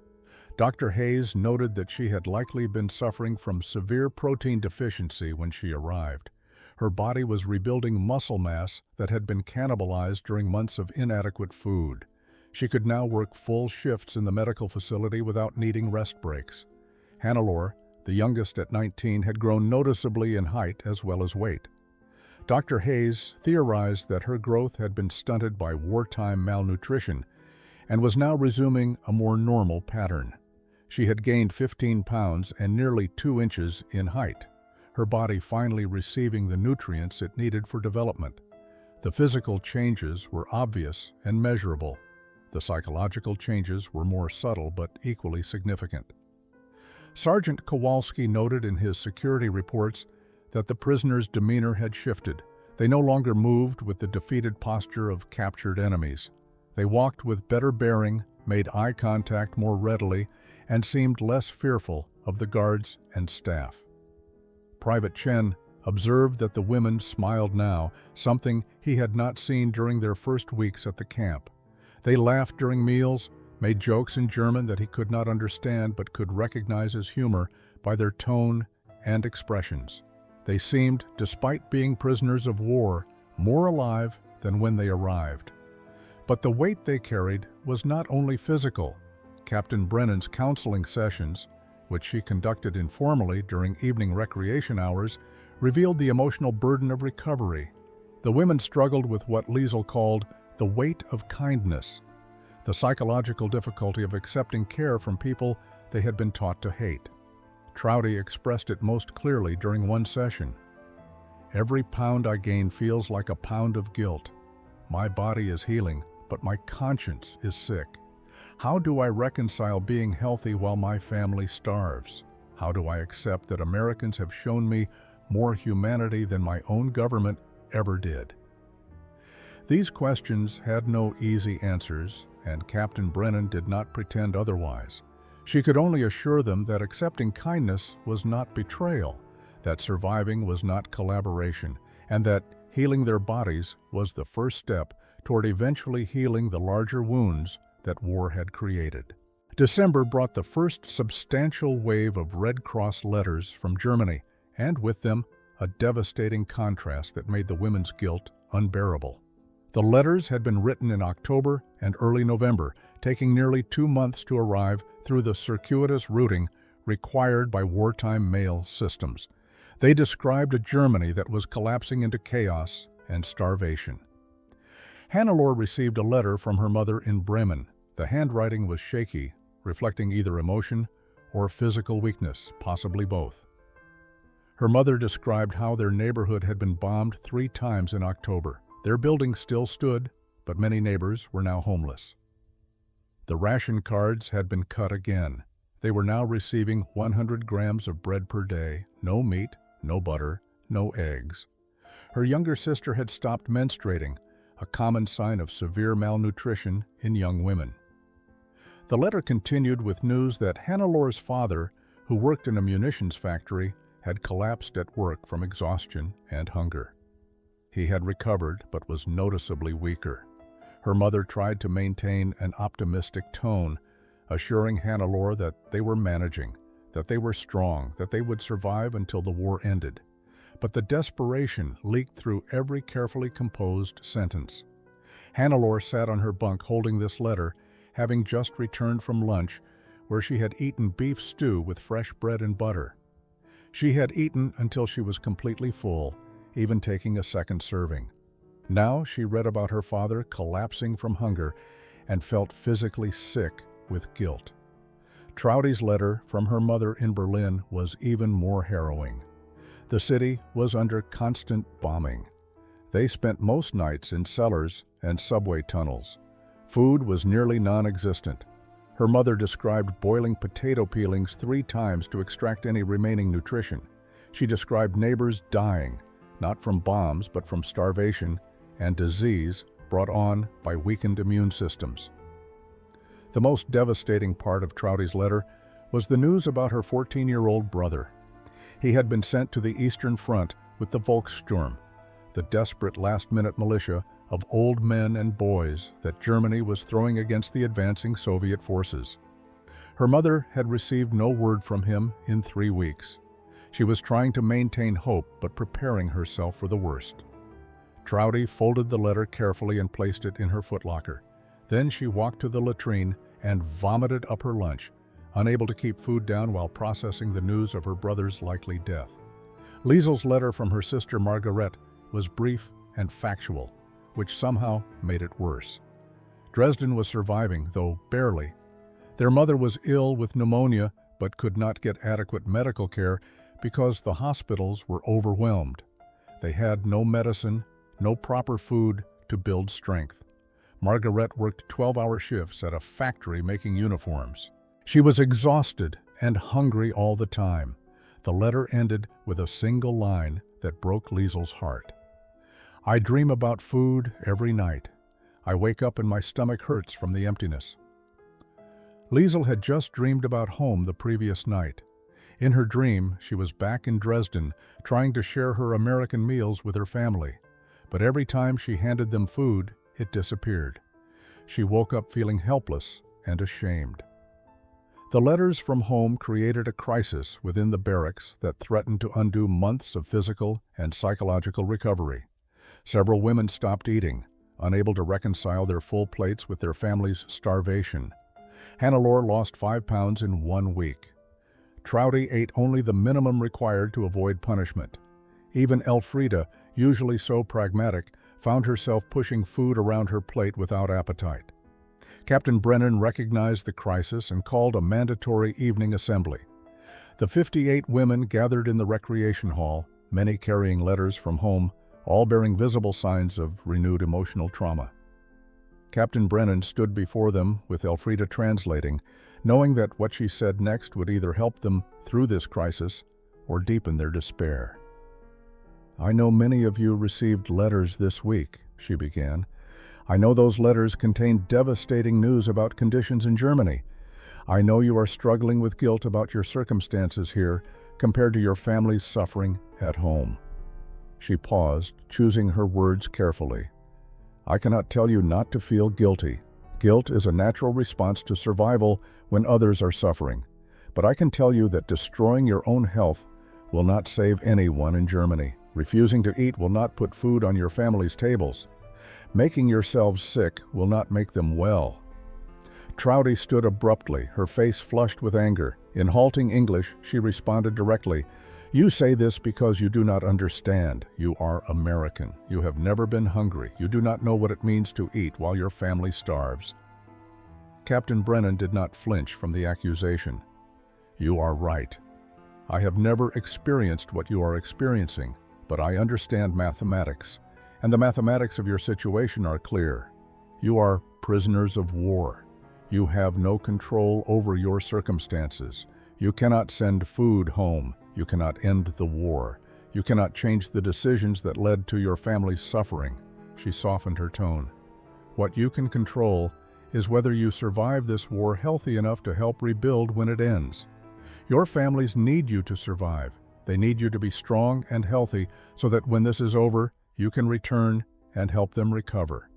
Dr. Hayes noted that she had likely been suffering from severe protein deficiency when she arrived. Her body was rebuilding muscle mass that had been cannibalized during months of inadequate food. She could now work full shifts in the medical facility without needing rest breaks. Hannelore, the youngest at 19, had grown noticeably in height as well as weight. Dr. Hayes theorized that her growth had been stunted by wartime malnutrition and was now resuming a more normal pattern. She had gained 15 pounds and nearly 2 inches in height, her body finally receiving the nutrients it needed for development. The physical changes were obvious and measurable. The psychological changes were more subtle but equally significant. Sergeant Kowalski noted in his security reports that the prisoners' demeanor had shifted. They no longer moved with the defeated posture of captured enemies. They walked with better bearing, made eye contact more readily, and seemed less fearful of the guards and staff. Private Chen observed that the women smiled now, something he had not seen during their first weeks at the camp. They laughed during meals, made jokes in German that he could not understand but could recognize as humor by their tone and expressions. They seemed, despite being prisoners of war, more alive than when they arrived. But the weight they carried was not only physical. Captain Brennan's counseling sessions, which she conducted informally during evening recreation hours, revealed the emotional burden of recovery. The women struggled with what Liesl called the weight of kindness, the psychological difficulty of accepting care from people they had been taught to hate. Trouty expressed it most clearly during one session. "Every pound I gain feels like a pound of guilt. My body is healing, but my conscience is sick. How do I reconcile being healthy while my family starves? How do I accept that Americans have shown me more humanity than my own government ever did?" These questions had no easy answers, and Captain Brennan did not pretend otherwise. She could only assure them that accepting kindness was not betrayal, that surviving was not collaboration, and that healing their bodies was the first step toward eventually healing the larger wounds that war had created. December brought the first substantial wave of Red Cross letters from Germany, and with them, a devastating contrast that made the women's guilt unbearable. The letters had been written in October and early November, taking nearly 2 months to arrive through the circuitous routing required by wartime mail systems. They described a Germany that was collapsing into chaos and starvation. Hannelore received a letter from her mother in Bremen. The handwriting was shaky, reflecting either emotion or physical weakness, possibly both. Her mother described how their neighborhood had been bombed 3 times in October. Their building still stood, but many neighbors were now homeless. The ration cards had been cut again. They were now receiving 100 grams of bread per day, no meat, no butter, no eggs. Her younger sister had stopped menstruating, a common sign of severe malnutrition in young women. The letter continued with news that Hannelore's father, who worked in a munitions factory, had collapsed at work from exhaustion and hunger. He had recovered but was noticeably weaker. Her mother tried to maintain an optimistic tone, assuring Hannelore that they were managing, that they were strong, that they would survive until the war ended. But the desperation leaked through every carefully composed sentence. Hannelore sat on her bunk holding this letter, having just returned from lunch, where she had eaten beef stew with fresh bread and butter. She had eaten until she was completely full, even taking a second serving. Now she read about her father collapsing from hunger and felt physically sick with guilt. Trouty's letter from her mother in Berlin was even more harrowing. The city was under constant bombing. They spent most nights in cellars and subway tunnels. Food was nearly non-existent. Her mother described boiling potato peelings 3 times to extract any remaining nutrition. She described neighbors dying, not from bombs but from starvation and disease brought on by weakened immune systems. The most devastating part of Trouty's letter was the news about her 14-year-old brother. He had been sent to the Eastern Front with the Volkssturm, the desperate last-minute militia of old men and boys that Germany was throwing against the advancing Soviet forces. Her mother had received no word from him in 3 weeks. She was trying to maintain hope but preparing herself for the worst. Trouty folded the letter carefully and placed it in her footlocker. Then she walked to the latrine and vomited up her lunch, unable to keep food down while processing the news of her brother's likely death. Liesel's letter from her sister Margaret was brief and factual, which somehow made it worse. Dresden was surviving, though barely. Their mother was ill with pneumonia but could not get adequate medical care because the hospitals were overwhelmed. They had no medicine, no proper food to build strength. Margaret worked 12-hour shifts at a factory making uniforms. She was exhausted and hungry all the time. The letter ended with a single line that broke Liesel's heart. "I dream about food every night. I wake up and my stomach hurts from the emptiness." Liesl had just dreamed about home the previous night. In her dream, she was back in Dresden, trying to share her American meals with her family. But every time she handed them food, it disappeared. She woke up feeling helpless and ashamed. The letters from home created a crisis within the barracks that threatened to undo months of physical and psychological recovery. Several women stopped eating. unable to reconcile their full plates with their family's starvation. Hannelore lost 5 pounds in 1 week. Trouty ate only the minimum required to avoid punishment. Even Elfrida, usually so pragmatic, found herself pushing food around her plate without appetite. Captain Brennan recognized the crisis and called a mandatory evening assembly. The 58 women gathered in the recreation hall, many carrying letters from home, all bearing visible signs of renewed emotional trauma. Captain Brennan stood before them with Elfrida translating, knowing that what she said next would either help them through this crisis or deepen their despair. "I know many of you received letters this week," she began. "I know those letters contained devastating news about conditions in Germany. I know you are struggling with guilt about your circumstances here compared to your family's suffering at home." She paused, choosing her words carefully. "I cannot tell you not to feel guilty. Guilt is a natural response to survival when others are suffering. But I can tell you that destroying your own health will not save anyone in Germany. Refusing to eat will not put food on your family's tables. Making yourselves sick will not make them well." Trouty stood abruptly, her face flushed with anger. In halting English, she responded directly, "You say this because you do not understand. You are American. You have never been hungry. You do not know what it means to eat while your family starves." Captain Brennan did not flinch from the accusation. "You are right. I have never experienced what you are experiencing, but I understand mathematics, and the mathematics of your situation are clear. You are prisoners of war. You have no control over your circumstances. You cannot send food home. You cannot end the war. You cannot change the decisions that led to your family's suffering." She softened her tone. "What you can control is whether you survive this war healthy enough to help rebuild when it ends. Your families need you to survive. They need you to be strong and healthy so that when this is over, you can return and help them recover.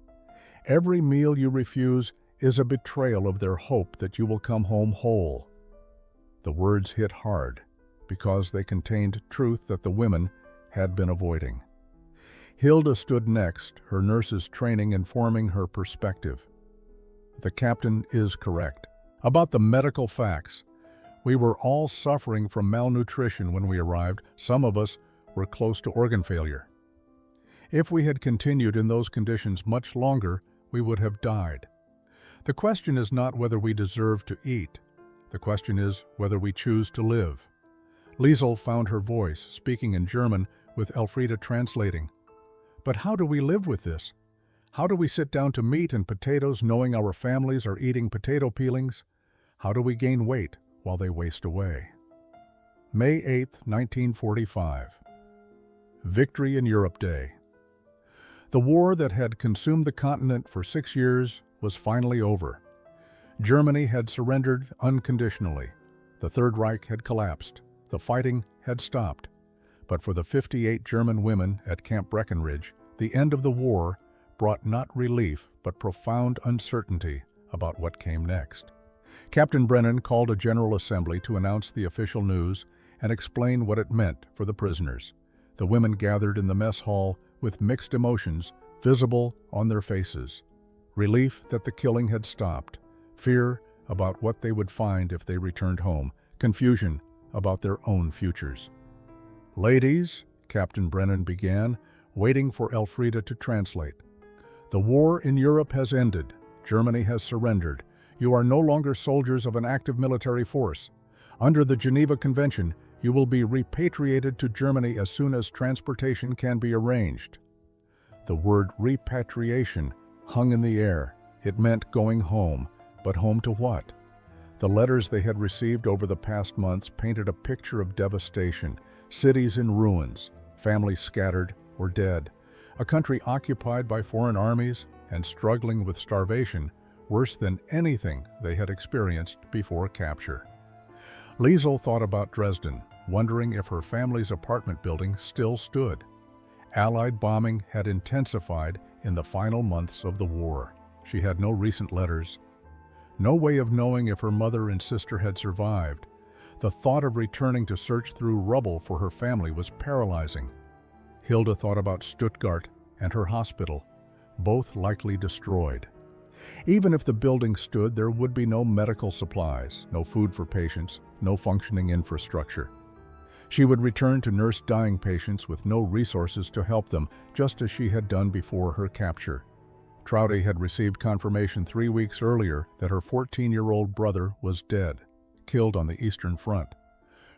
Every meal you refuse is a betrayal of their hope that you will come home whole." The words hit hard because they contained truth that the women had been avoiding. Hilda stood next, her nurse's training informing her perspective. "The captain is correct. About the medical facts, we were all suffering from malnutrition when we arrived. Some of us were close to organ failure. If we had continued in those conditions much longer, we would have died. The question is not whether we deserve to eat. The question is whether we choose to live." Liesel found her voice, speaking in German, with Elfrida translating. "But how do we live with this? How do we sit down to meat and potatoes knowing our families are eating potato peelings? How do we gain weight while they waste away?" May 8, 1945. Victory in Europe Day. The war that had consumed the continent for 6 years was finally over. Germany had surrendered unconditionally. The Third Reich had collapsed. The fighting had stopped. But for the 58 German women at Camp Breckenridge, the end of the war brought not relief but profound uncertainty about what came next. Captain Brennan called a general assembly to announce the official news and explain what it meant for the prisoners. The women gathered in the mess hall with mixed emotions visible on their faces. Relief that the killing had stopped, fear about what they would find if they returned home, confusion about their own futures. "Ladies," Captain Brennan began, waiting for Elfrida to translate. "The war in Europe has ended. Germany has surrendered. You are no longer soldiers of an active military force. Under the Geneva Convention, you will be repatriated to Germany as soon as transportation can be arranged." The word repatriation hung in the air. It meant going home, but home to what? The letters they had received over the past months painted a picture of devastation, cities in ruins, families scattered or dead, a country occupied by foreign armies and struggling with starvation, worse than anything they had experienced before capture. Liesel thought about Dresden, wondering if her family's apartment building still stood. Allied bombing had intensified in the final months of the war. She had no recent letters, no way of knowing if her mother and sister had survived. The thought of returning to search through rubble for her family was paralyzing. Hilda thought about Stuttgart and her hospital, both likely destroyed. Even if the building stood, there would be no medical supplies, no food for patients, no functioning infrastructure. She would return to nurse dying patients with no resources to help them, just as she had done before her capture. Trouty had received confirmation 3 weeks earlier that her 14-year-old brother was dead, killed on the Eastern Front.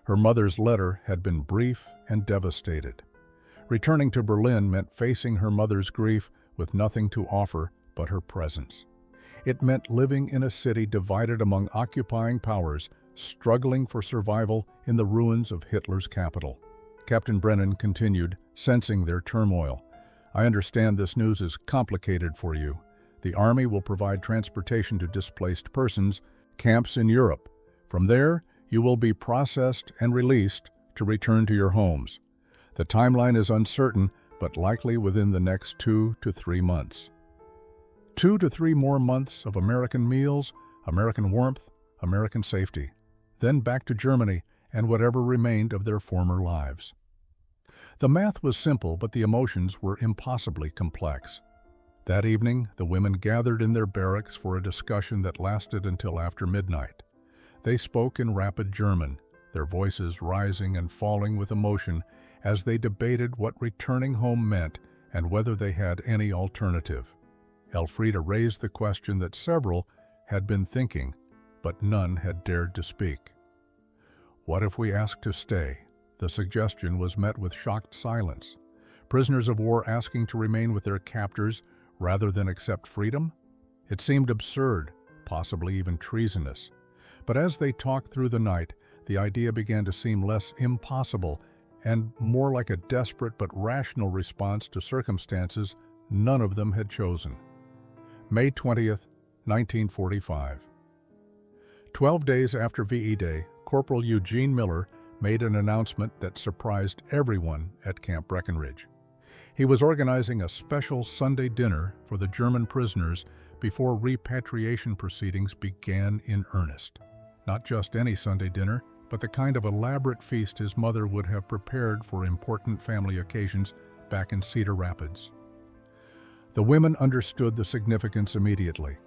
Her mother's letter had been brief and devastated. Returning to Berlin meant facing her mother's grief with nothing to offer but her presence. It meant living in a city divided among occupying powers, struggling for survival in the ruins of Hitler's capital. Captain Brennan continued, sensing their turmoil. "I understand this news is complicated for you. The Army will provide transportation to displaced persons, camps in Europe. From there, you will be processed and released to return to your homes. The timeline is uncertain, but likely within the next 2 to 3 months. 2 to 3 more months of American meals, American warmth, American safety. Then back to Germany and whatever remained of their former lives." The math was simple, but the emotions were impossibly complex. That evening, the women gathered in their barracks for a discussion that lasted until after midnight. They spoke in rapid German, their voices rising and falling with emotion as they debated what returning home meant and whether they had any alternative. Elfrida raised the question that several had been thinking, but none had dared to speak. "What if we asked to stay?" The suggestion was met with shocked silence. Prisoners of war asking to remain with their captors rather than accept freedom? It seemed absurd, possibly even treasonous. But as they talked through the night, the idea began to seem less impossible and more like a desperate but rational response to circumstances none of them had chosen. May 20th, 1945. 12 days after VE Day, Corporal Eugene Miller made an announcement that surprised everyone at Camp Breckenridge. He was organizing a special Sunday dinner for the German prisoners before repatriation proceedings began in earnest. Not just any Sunday dinner, but the kind of elaborate feast his mother would have prepared for important family occasions back in Cedar Rapids. The women understood the significance immediately.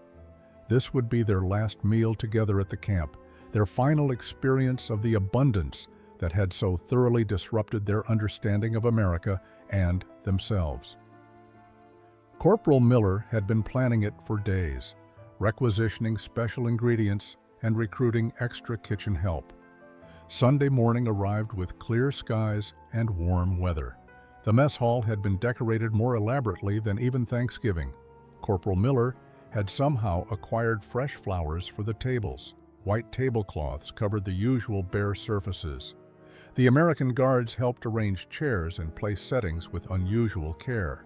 This would be their last meal together at the camp, their final experience of the abundance that had so thoroughly disrupted their understanding of America and themselves. Corporal Miller had been planning it for days, requisitioning special ingredients and recruiting extra kitchen help. Sunday morning arrived with clear skies and warm weather. The mess hall had been decorated more elaborately than even Thanksgiving. Corporal Miller had somehow acquired fresh flowers for the tables. White tablecloths covered the usual bare surfaces. The American guards helped arrange chairs and place settings with unusual care.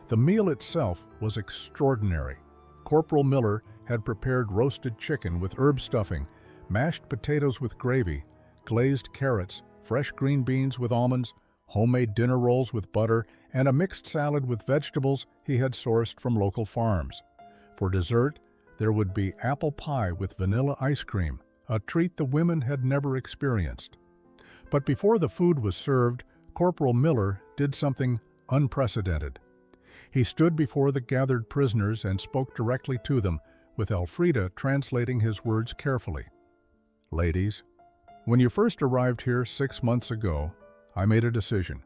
The meal itself was extraordinary. Corporal Miller had prepared roasted chicken with herb stuffing, mashed potatoes with gravy, glazed carrots, fresh green beans with almonds, homemade dinner rolls with butter, and a mixed salad with vegetables he had sourced from local farms. For dessert, there would be apple pie with vanilla ice cream, a treat the women had never experienced. But before the food was served, Corporal Miller did something unprecedented. He stood before the gathered prisoners and spoke directly to them, with Elfrida translating his words carefully. "Ladies, when you first arrived here 6 months ago, I made a decision.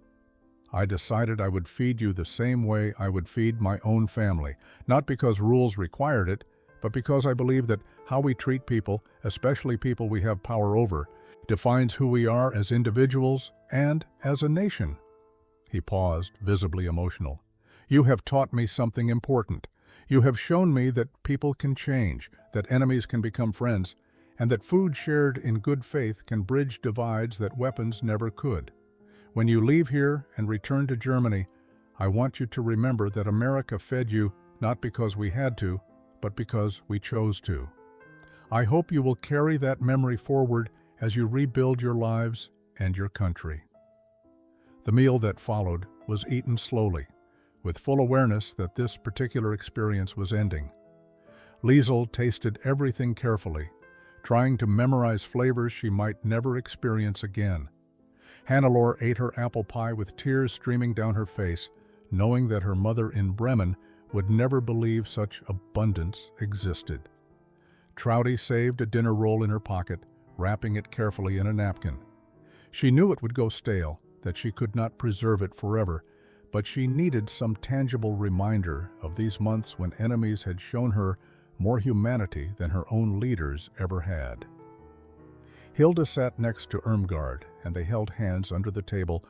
I decided I would feed you the same way I would feed my own family, not because rules required it, but because I believe that how we treat people, especially people we have power over, defines who we are as individuals and as a nation." He paused, visibly emotional. "You have taught me something important. You have shown me that people can change, that enemies can become friends, and that food shared in good faith can bridge divides that weapons never could. When you leave here and return to Germany, I want you to remember that America fed you not because we had to, but because we chose to. I hope you will carry that memory forward as you rebuild your lives and your country." The meal that followed was eaten slowly, with full awareness that this particular experience was ending. Liesel tasted everything carefully, trying to memorize flavors she might never experience again. Hannelore ate her apple pie with tears streaming down her face, knowing that her mother in Bremen would never believe such abundance existed. Trouty saved a dinner roll in her pocket, wrapping it carefully in a napkin. She knew it would go stale, that she could not preserve it forever, but she needed some tangible reminder of these months when enemies had shown her more humanity than her own leaders ever had. Hilda sat next to Irmgard, and they held hands under the table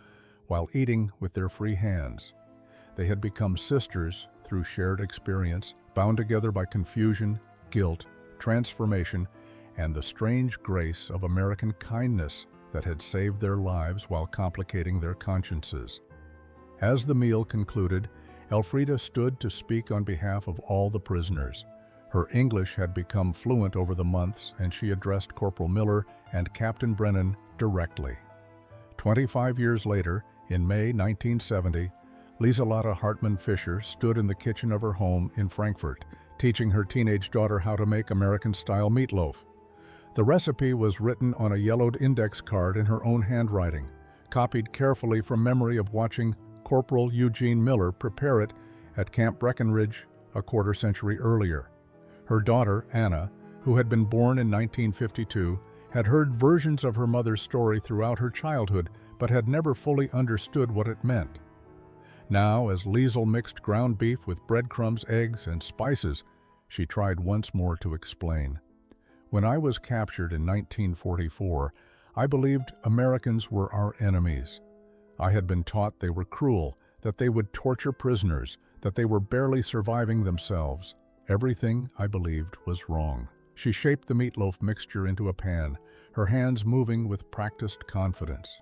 while eating with their free hands. They had become sisters through shared experience, bound together by confusion, guilt, transformation, and the strange grace of American kindness that had saved their lives while complicating their consciences. As the meal concluded, Elfrida stood to speak on behalf of all the prisoners. Her English had become fluent over the months, and she addressed Corporal Miller and Captain Brennan directly. 25 years later, in May 1970, Lieselotte Hartmann Fischer stood in the kitchen of her home in Frankfurt, teaching her teenage daughter how to make American-style meatloaf. The recipe was written on a yellowed index card in her own handwriting, copied carefully from memory of watching Corporal Eugene Miller prepare it at Camp Breckenridge a quarter century earlier. Her daughter, Anna, who had been born in 1952, had heard versions of her mother's story throughout her childhood, but had never fully understood what it meant. Now, as Liesel mixed ground beef with breadcrumbs, eggs, and spices, she tried once more to explain. When I was captured in 1944, I believed Americans were our enemies. I had been taught they were cruel, that they would torture prisoners, that they were barely surviving themselves. Everything I believed was wrong. She shaped the meatloaf mixture into a pan, her hands moving with practiced confidence.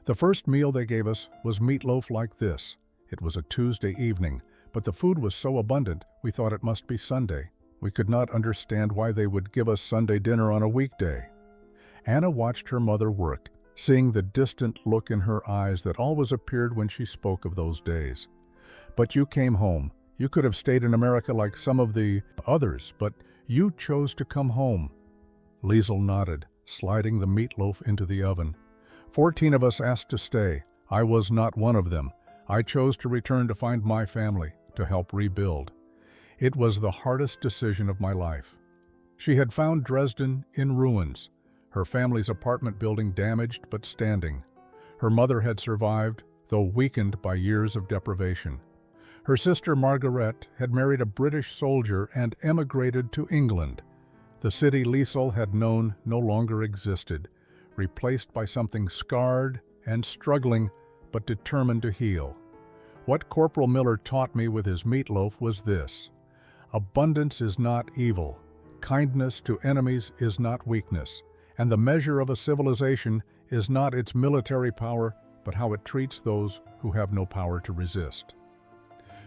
The first meal they gave us was meatloaf like this. It was a Tuesday evening, but the food was so abundant we thought it must be Sunday. We could not understand why they would give us Sunday dinner on a weekday. Anna watched her mother work, seeing the distant look in her eyes that always appeared when she spoke of those days. But you came home. You could have stayed in America like some of the others, but you chose to come home. Liesel nodded, sliding the meatloaf into the oven. 14 of us asked to stay. I was not one of them. I chose to return to find my family, to help rebuild. It was the hardest decision of my life. She had found Dresden in ruins, her family's apartment building damaged but standing. Her mother had survived, though weakened by years of deprivation. Her sister Margaret had married a British soldier and emigrated to England. The city Liesel had known no longer existed, replaced by something scarred and struggling but determined to heal. What Corporal Miller taught me with his meatloaf was this: abundance is not evil, kindness to enemies is not weakness, and the measure of a civilization is not its military power, but how it treats those who have no power to resist.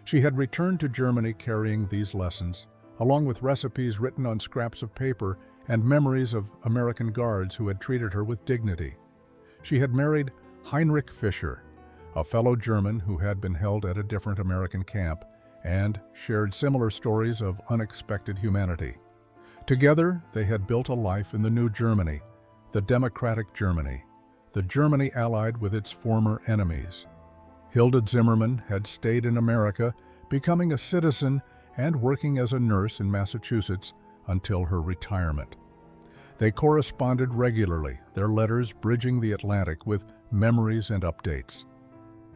She had returned to Germany carrying these lessons, along with recipes written on scraps of paper and memories of American guards who had treated her with dignity. She had married Heinrich Fischer, a fellow German who had been held at a different American camp, and shared similar stories of unexpected humanity. Together, they had built a life in the new Germany, the democratic Germany, the Germany allied with its former enemies. Hilda Zimmerman had stayed in America, becoming a citizen and working as a nurse in Massachusetts until her retirement. They corresponded regularly, their letters bridging the Atlantic with memories and updates.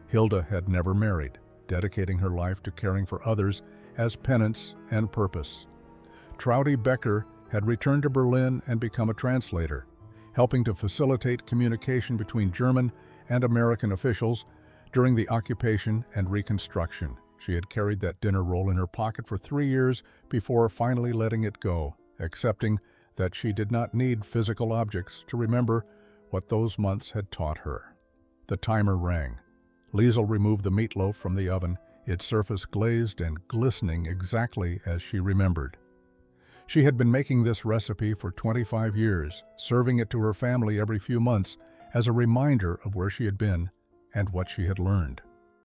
Hilda had never married, dedicating her life to caring for others as penance and purpose. Trouty Becker had returned to Berlin and become a translator, helping to facilitate communication between German and American officials during the occupation and Reconstruction. She had carried that dinner roll in her pocket for 3 years before finally letting it go, accepting that she did not need physical objects to remember what those months had taught her. The timer rang. Liesel removed the meatloaf from the oven, its surface glazed and glistening exactly as she remembered. She had been making this recipe for 25 years, serving it to her family every few months as a reminder of where she had been and what she had learned.